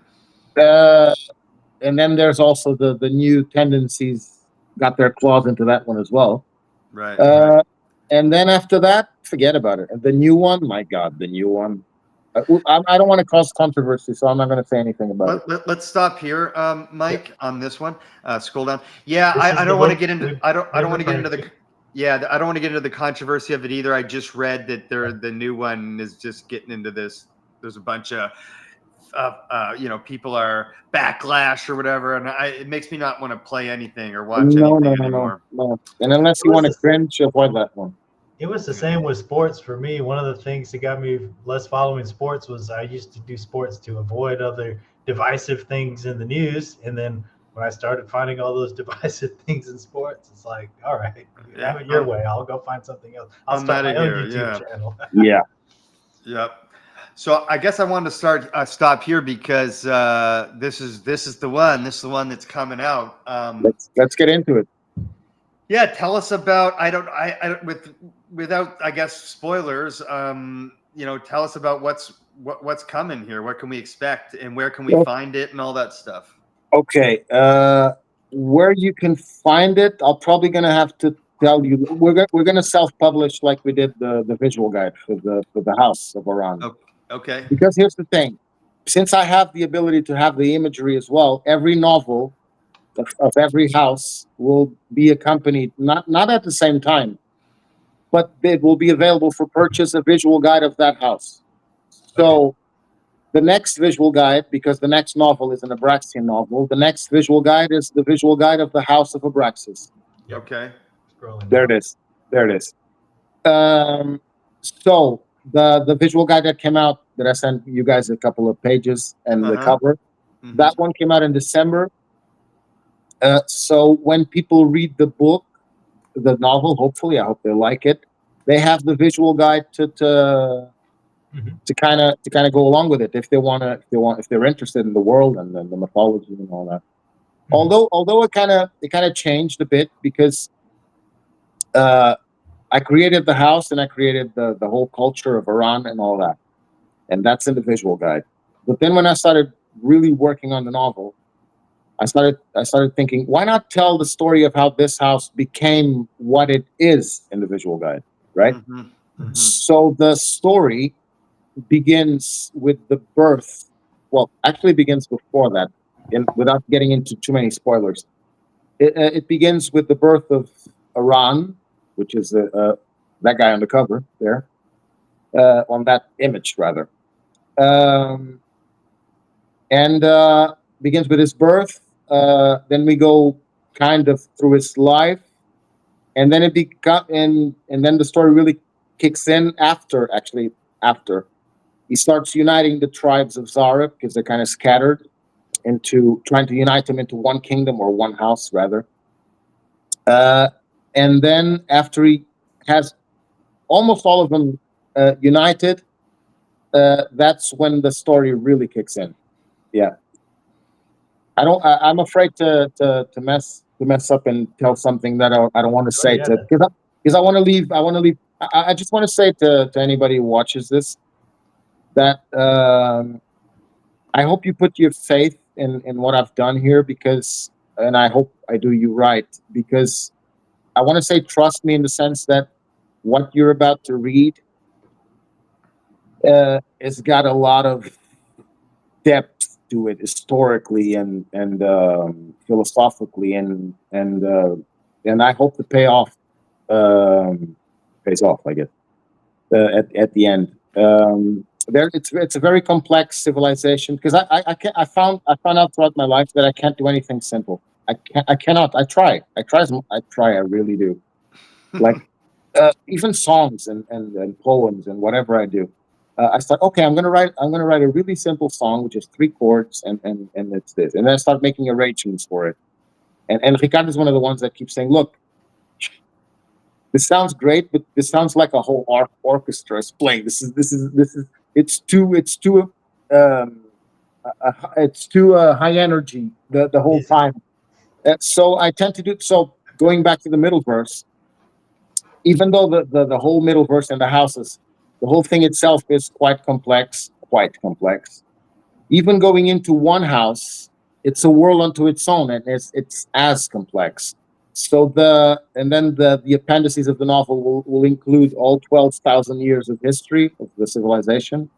And then there's also the new tendencies got their claws into that one as well. Right. And then after that, forget about it. And the new one, my God, the new one. I don't want to cause controversy, so I'm not going to say anything about it. Let's stop here, Mike, on this one. Scroll down. Yeah, I don't want to get into. I don't want to get into the. Yeah, I don't want to get into the controversy of it either. I just read that the new one is just getting into this. There's a bunch of people are backlash or whatever, and it makes me not want to play anything or watch anything anymore. No. And unless you want to cringe, avoid that one. It was the same with sports for me. One of the things that got me less following sports was I used to do sports to avoid other divisive things in the news, and then when I started finding all those divisive things in sports, it's like, all right, have it your way. I'll go find something else. I'll start my own YouTube channel. Yeah. Yep. So I guess I wanted to stop here because this is the one. This is the one that's coming out. Let's get into it. Yeah, tell us about. Without I guess spoilers. Tell us about what's coming here. What can we expect, and where can we find it, and all that stuff. Okay, where you can find it, I'm probably gonna have to tell you. We're gonna self-publish like we did the visual guide for the House of Iran. Okay. Because here's the thing, since I have the ability to have the imagery as well, every novel of every house will be accompanied not at the same time, but it will be available for purchase, a visual guide of that house. So the next visual guide, because the next novel is an Abraxian novel, the next visual guide is the visual guide of the House of Abraxas. Yep. Okay. Scrolling There down. it is. There it is. So the visual guide that came out, that I sent you guys a couple of pages and the cover, that one came out in December. So when people read the book, the novel, hopefully, I hope they like it, they have the visual guide to kind of go along with it if they're interested in the world and the mythology and all that. Although it kind of changed a bit, because I created the house and I created the whole culture of Iran and all that, and that's in the visual guide. But then when I started really working on the novel, I started thinking, why not tell the story of how this house became what it is in the visual guide, right? So the story begins with the birth. Well, actually begins before that, and without getting into too many spoilers. It begins with the birth of Iran, which is that guy on the cover there, on that image rather, and begins with his birth. Then we go kind of through his life, and then and then the story really kicks in after he starts uniting the tribes of Zara, because they're kind of scattered, into trying to unite them into one kingdom, or one house rather. And then after he has almost all of them united, that's when the story really kicks in. Yeah. I'm afraid to mess up and tell something that I don't want to say, because I want to leave. I just want to say to anybody who watches this that I hope you put your faith in what I've done here, and I hope I do you right, because I want to say trust me, in the sense that what you're about to read has got a lot of depth to it, historically and philosophically, and I hope the payoff pays off, I guess, at the end. It's a very complex civilization, because I found out throughout my life that I can't do anything simple. I cannot. I try. I really do. Like even songs and poems and whatever I do. I start, okay, I'm gonna write a really simple song with just 3 chords, and it's this, and then I start making arrangements for it. And Ricardo is one of the ones that keeps saying, look, this sounds great, but this sounds like a whole orchestra is playing. It's too high energy the whole time. So I tend to do so. Going back to the Middleverse, even though the whole Middleverse and the houses, the whole thing itself is quite complex. Even going into one house, it's a world unto its own, and it's as complex. So the appendices of the novel will include all 12,000 years of history of the civilization.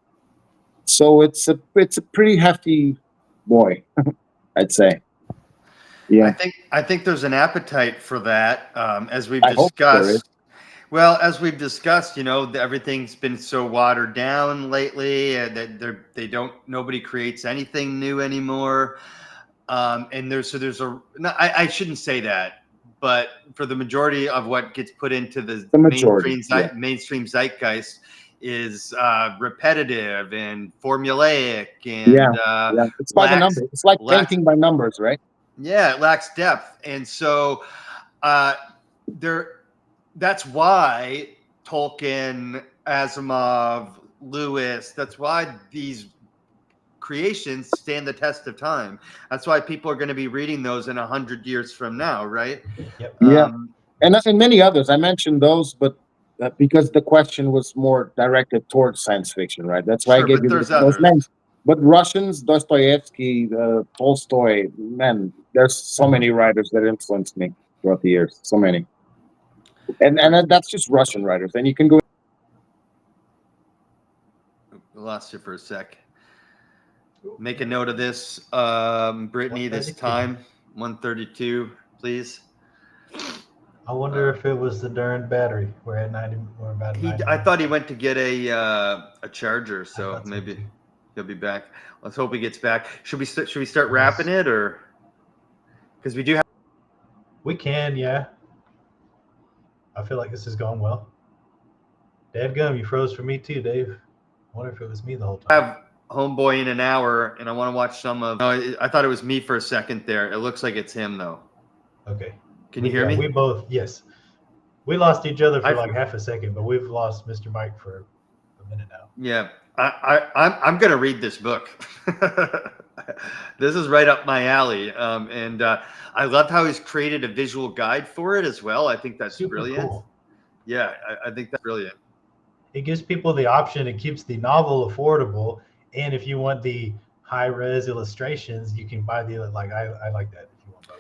So it's a pretty hefty boy, I'd say. Yeah, I think there's an appetite for that, as we've I hope there is. discussed. Well, as we've discussed, everything's been so watered down lately that nobody creates anything new anymore. And I shouldn't say that, but for the majority of what gets put into the majority, mainstream zeitgeist is repetitive and formulaic, and yeah. It's by the numbers. It's like painting by numbers, right? Yeah, it lacks depth, and so that's why Tolkien, Asimov, Lewis, that's why these creations stand the test of time. That's why people are going to be reading those in 100 years from now, right? Yep. Yeah. And many others. I mentioned those, but because the question was more directed towards science fiction, right? That's why I gave you those names. But Russians, Dostoevsky, Tolstoy, man, there's so many writers that influenced me throughout the years. So many. And that's just Russian writers. And you can go. I lost you for a sec. Make a note of this, Brittany, this time, 1:32, please. I wonder if it was the darn battery. We're at 90. We're about 90. I thought he went to get a charger, so thought so, maybe too. he'll be back. Let's hope he gets back. Should we start wrapping it, or because we do have? We can, yeah. I feel like this is going well. Dadgum, you froze for me too, Dave. I wonder if it was me the whole time. Have Homeboy in an hour, and I want to watch some of. No, I thought it was me for a second there. It looks like it's him though. Okay. Can you hear me? We both, yes. We lost each other for like half a second, but we've lost Mr. Mike for a minute now. Yeah, I'm gonna read this book. This is right up my alley, and I love how he's created a visual guide for it as well. I think that's Super brilliant. cool. Yeah, I think that's brilliant. It gives people the option. It keeps the novel affordable, and if you want the high-res illustrations, you can buy the like. I like that. If you want both.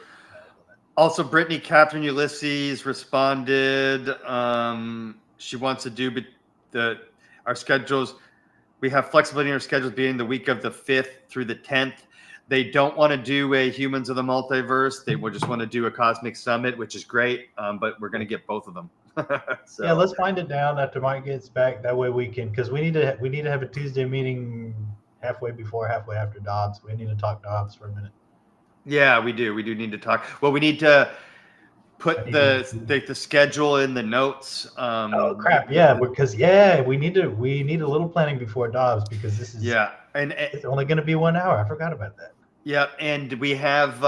Also, Brittany Catherine Ulysses responded. She wants to do our schedules. We have flexibility in our schedules being the week of the 5th through the 10th. They don't want to do a Humans of the Multiverse. They will just want to do a Cosmic Summit, which is great. But we're going to get both of them. So. Yeah, let's find it down after Mike gets back. That way we can, because we need to have a Tuesday meeting halfway before, halfway after Dobbs. We need to talk Dobbs for a minute. Yeah, we do. We do need to talk. Well, we need to put the schedule in the notes. Oh crap! Yeah, because we need a little planning before Dobbs because this is and it's only going to be 1 hour. I forgot about that. Yeah, and we have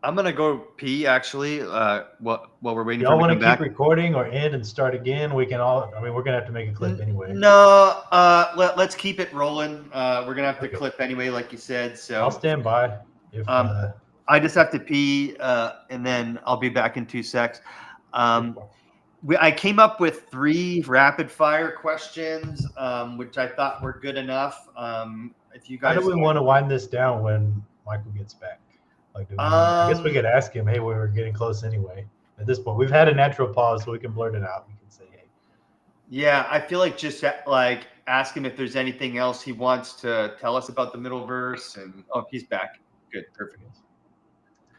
I'm gonna go pee actually. While we're waiting for him to come back. Y'all want to keep recording or end and start again? We can all. I mean, we're gonna have to make a clip anyway. No, let's keep it rolling. We're gonna have to clip anyway, like you said. So I'll stand by. If I just have to pee, and then I'll be back in 2 secs. I came up with 3 rapid fire questions, which I thought were good enough. If you guys, how do we want to wind this down when Michael gets back? Like, I guess we could ask him. Hey, we were getting close anyway. At this point, we've had a natural pause, so we can blurt it out. We can say, "Hey." Yeah, I feel like just like ask him if there's anything else he wants to tell us about the Middleverse. And he's back. Good, perfect.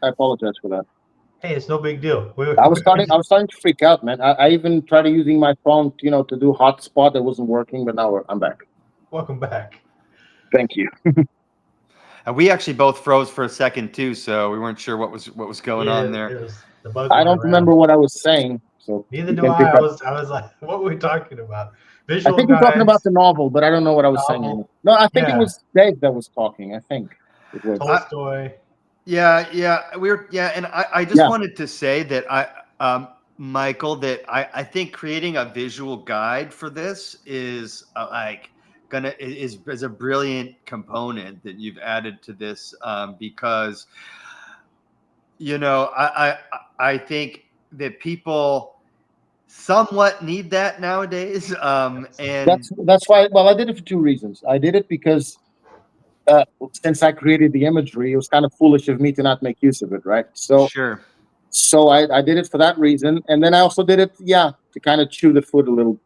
I apologize for that. Hey, it's no big deal. I was starting to freak out, man. I even tried using my phone, to do hotspot. That wasn't working, but now I'm back. Welcome back. Thank you. And we actually both froze for a second too, so we weren't sure what was going on there. I don't remember what I was saying, so neither do I. I was like, what were we talking about? I think we're talking about the novel, but I don't know what I was saying anymore. No, I think it was Dave that was talking. I think it was Tolstoy. Yeah, and I just wanted to say that Michael, that I think creating a visual guide for this is is a brilliant component that you've added to this, because I think that people somewhat need that nowadays, and that's why. Well, I did it for 2 reasons. I did it because since I created the imagery, it was kind of foolish of me to not make use of it, right? So sure. So I did it for that reason, and then I also did it, to kind of chew the food a little.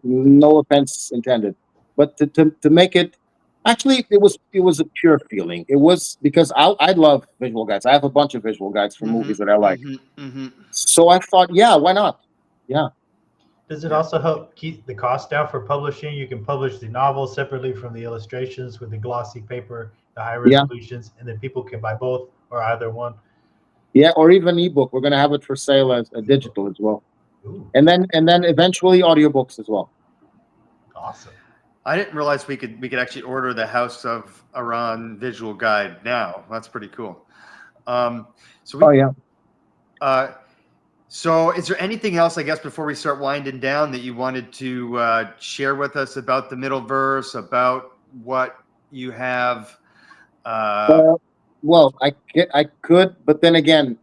No offense intended, but to make it. Actually, it was a pure feeling. It was because I love visual guides. I have a bunch of visual guides for movies that I like. So I thought, why not? Yeah. Does it also help keep the cost down for publishing? You can publish the novel separately from the illustrations with the glossy paper, the high resolutions, and then people can buy both or either one. Yeah, or even ebook. We're going to have it for sale as a digital as well. Ooh. And then eventually audiobooks as well. Awesome. I didn't realize we could actually order the House of Iran visual guide now. That's pretty cool. So is there anything else, I guess, before we start winding down that you wanted to share with us about the Middleverse, about what you have? Well, I could, but then again,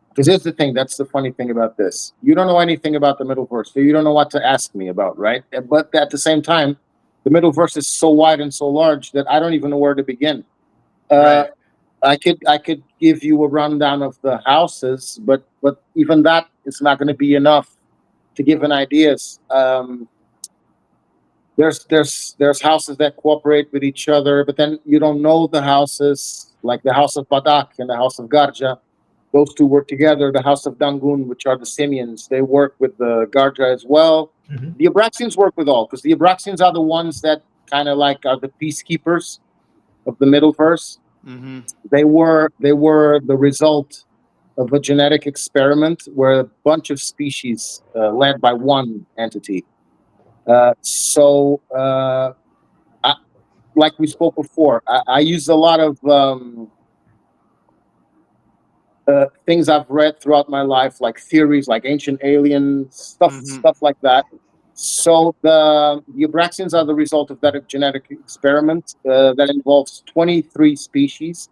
because here's the thing. That's the funny thing about this. You don't know anything about the Middleverse, so you don't know what to ask me about, right? But at the same time, the Middleverse is so wide and so large that I don't even know where to begin. Right. I could give you a rundown of the houses, but even that is not going to be enough to give an ideas. There's houses that cooperate with each other, but then you don't know the houses, like the House of Badak and the House of Garja. those two work together. The House of Dangun, which are the Simians, they work with the Garja as well. Mhm. The Abraxians work with all, because the Abraxians are the ones that kind of like are the peacekeepers of the Middleverse. Mm-hmm. They were the result of a genetic experiment where a bunch of species led by one entity. Like we spoke before, I use a lot of things I've read throughout my life, like theories, like ancient alien stuff, Mm-hmm. stuff like that. So the Abraxians are the result of that genetic experiment that involves 23 species.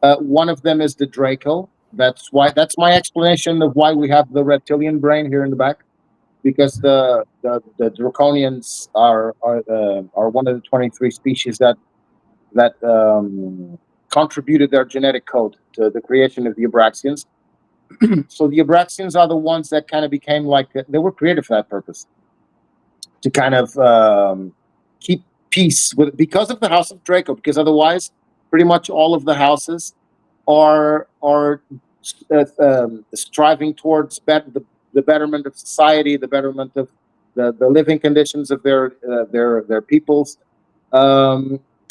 One of them is the Draco. That's my explanation of why we have the reptilian brain here in the back, because the Draconians are one of the 23 species that contributed their genetic code to the creation of the Abraxians. So the Abraxians are the ones that kind of became like they were created for that purpose, to kind of keep peace with, because of the House of Draco. Because otherwise, pretty much all of the houses are striving towards the betterment of society, the betterment of the living conditions of their peoples.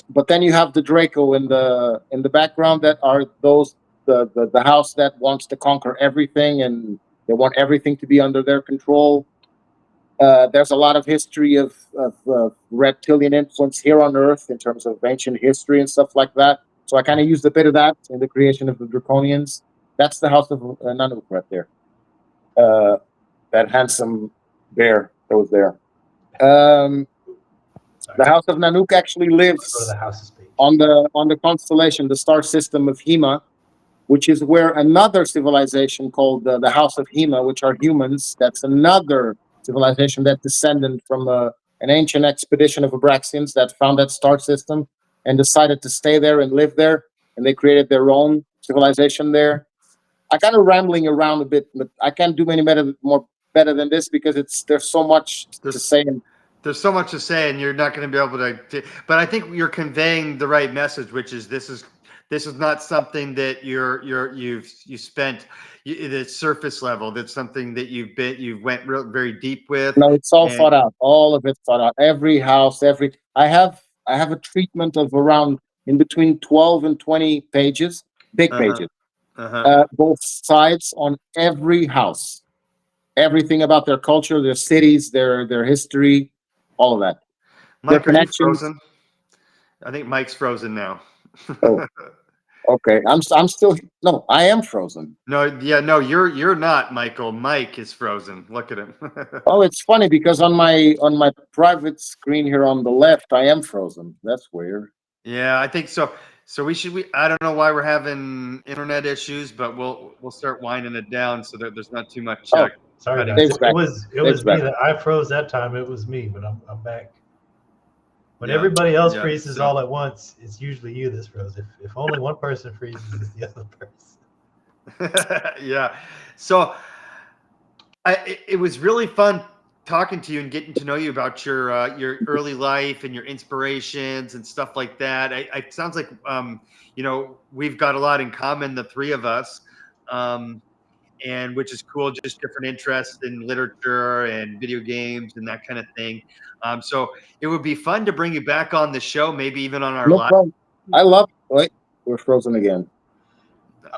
But then you have the Draco in the background, that are those the house that wants to conquer everything, and they want everything to be under their control. There's a lot of history of reptilian influence here on Earth in terms of ancient history and stuff like that. So I kind of used a bit of that in the creation of the Draconians. That's the House of Nanook right there. That handsome bear that was there. The House of Nanook actually Go to lives the houses page. on the constellation, the star system of Hema, which is where another civilization called the House of Hema, which are humans. That's another civilization that descended from an ancient expedition of Abraxians that found that star system and decided to stay there and live there, and they created their own civilization there. I kind of rambling around a bit, but I can't do any better than this, because there's so much to say. There's so much to say, and you're not going to be able to. But I think you're conveying the right message, which is this is not something that you've spent the surface level. That's something that you went very deep with. No, it's all thought out. All of it's thought out. Every house, I have a treatment of around in between 12 and 20 pages, big pages, both sides on every house, everything about their culture, their cities, their history, all of that. Mike, are you frozen? I think Mike's frozen now. Oh, okay. I'm still, no, I am frozen. No, yeah, no, you're not, Michael. Mike is frozen. Look at him. Oh, it's funny because on my private screen here on the left, I am frozen. That's weird. Yeah, I think so. So I don't know why we're having internet issues, but we'll start winding it down so that there's not too much. Sorry, guys. It was me that I froze that time. It was me, but I'm back. When everybody else freezes all at once, it's usually you that's froze. If only one person freezes, it's the other person. Yeah. So it was really fun talking to you and getting to know you about your early life and your inspirations and stuff like that. It sounds like we've got a lot in common, the three of us, and which is cool. Just different interests in literature and video games and that kind of thing. So it would be fun to bring you back on the show, maybe even on our live. I love. Wait, we're frozen again.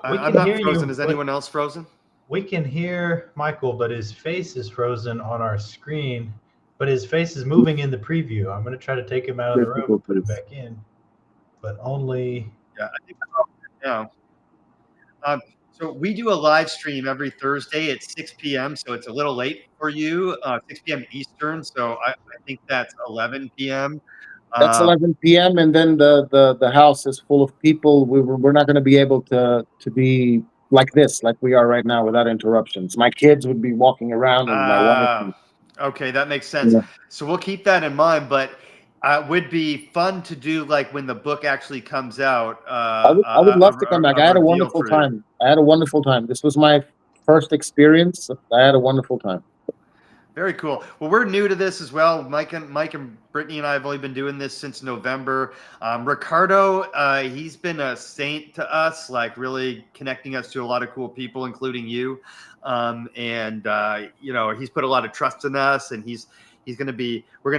I'm not frozen. Is anyone else frozen? We can hear Michael, but his face is frozen on our screen. But his face is moving in the preview. I'm going to try to take him out of the room and put him back in, but only. Yeah, I think now. So we do a live stream every Thursday at 6 p.m. So it's a little late for you, 6 p.m. Eastern. So I think that's 11 p.m. That's 11 p.m. And then the house is full of people. We're not going to be able to be like this, like we are right now, without interruptions. My kids would be walking around, and my wife. Okay, that makes sense. Yeah. So we'll keep that in mind. But it would be fun to do like when the book actually comes out. I would love to come back. I had a wonderful time. This was my first experience. I had a wonderful time. Very cool. Well, we're new to this as well. Mike and Brittany and I have only been doing this since November. Ricardo, he's been a saint to us, like really connecting us to a lot of cool people, including you. You know, he's put a lot of trust in us, and we're going to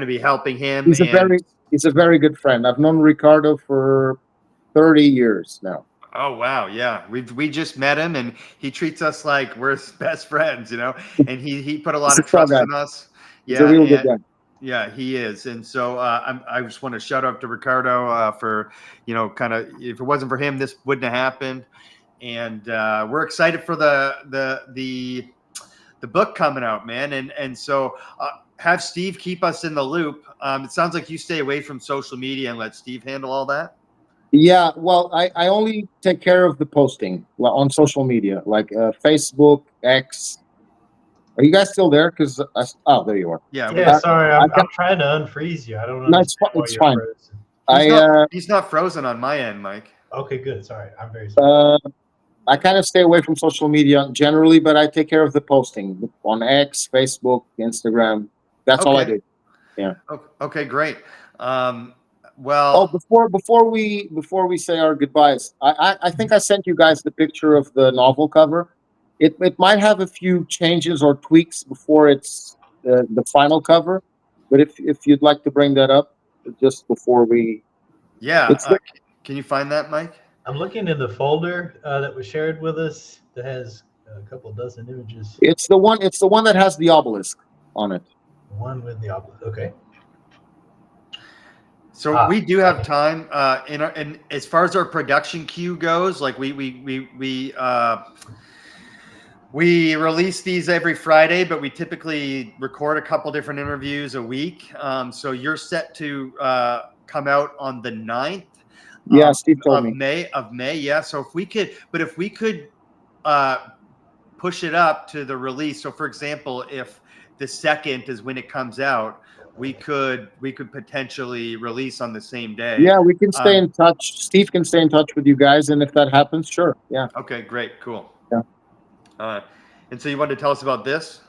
be helping him. He's a very good friend. I've known Ricardo for 30 years now. Oh wow, yeah. We just met him, and he treats us like we're his best friends, you know. And he put a lot of trust in us. He's a real good guy. Yeah, he is. And so I just want to shout out to Ricardo for, you know, kind of, if it wasn't for him, this wouldn't have happened. And we're excited for the book coming out, man. And so have Steve keep us in the loop. It sounds like you stay away from social media and let Steve handle all that. Yeah, well, I only take care of the posting on social media, like Facebook, X. Are you guys still there? Because there you are. Yeah. Sorry, I'm trying to unfreeze you. I don't know. No, it's fine. He's not frozen on my end, Mike. Okay, good. Sorry, I'm very sorry. I kind of stay away from social media generally, but I take care of the posting on X, Facebook, Instagram. That's all I do. Yeah. Okay, great. Well, before we say our goodbyes, I think I sent you guys the picture of the novel cover. It might have a few changes or tweaks before it's the final cover, but if you'd like to bring that up just before we, can you find that, Mike? I'm looking in the folder that was shared with us that has a couple dozen images. It's the one that has the obelisk on it. One with the obelisk. Okay. So we do have time, and as far as our production queue goes, like we release these every Friday, but we typically record a couple different interviews a week. So you're set to come out on the 9th. Yeah, Steve told me. Of May. Yeah. So if we could push it up to the release. So for example, if the 2nd is when it comes out, we could potentially release on the same day. Yeah, we can stay in touch. Steve can stay in touch with you guys, and if that happens, sure. Yeah. Okay, great, cool. Yeah. And so you wanted to tell us about this?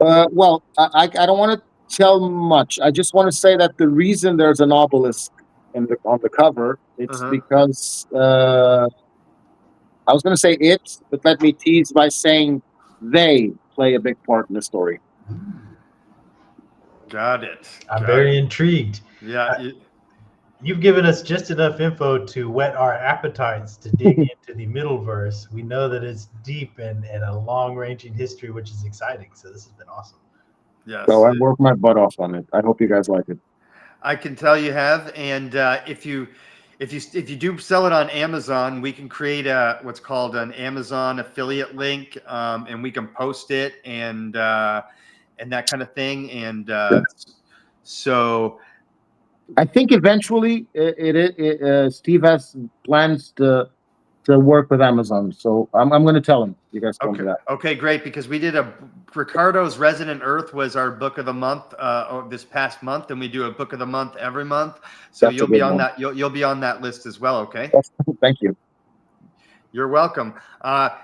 Well, I don't want to tell much. I just want to say that the reason there's an obelisk on the cover, it's because I was going to say it, but let me tease by saying they play a big part in the story. Got it. I'm very intrigued. Yeah. You've given us just enough info to whet our appetites to dig into the Middleverse. We know that it's deep and a long-ranging history, which is exciting. So this has been awesome. Yes. So I worked my butt off on it. I hope you guys like it. I can tell you have. And if you do sell it on Amazon, we can create what's called an Amazon affiliate link, and we can post it and that kind of thing. And so I think eventually Steve has plans to work with Amazon. So I'm going to tell him. You guys told me that. Okay, great. Because we did Ricardo's Resident Earth was our book of the month this past month, and we do a book of the month every month. So you'll be on that. You'll be on that list as well. Okay. Thank you. You're welcome.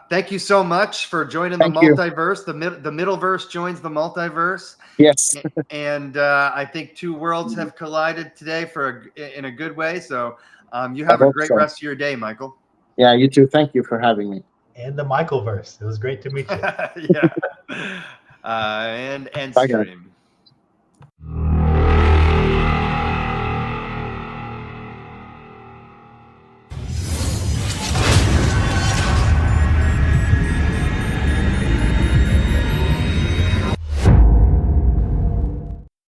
Thank you so much for joining the multiverse. The Middleverse joins the multiverse. Yes. And I think two worlds have collided today in a good way. So you have a great rest of your day, Michael. Yeah, you too. Thank you for having me. And the Michaelverse. It was great to meet you. Yeah. And Bye, guys. stream.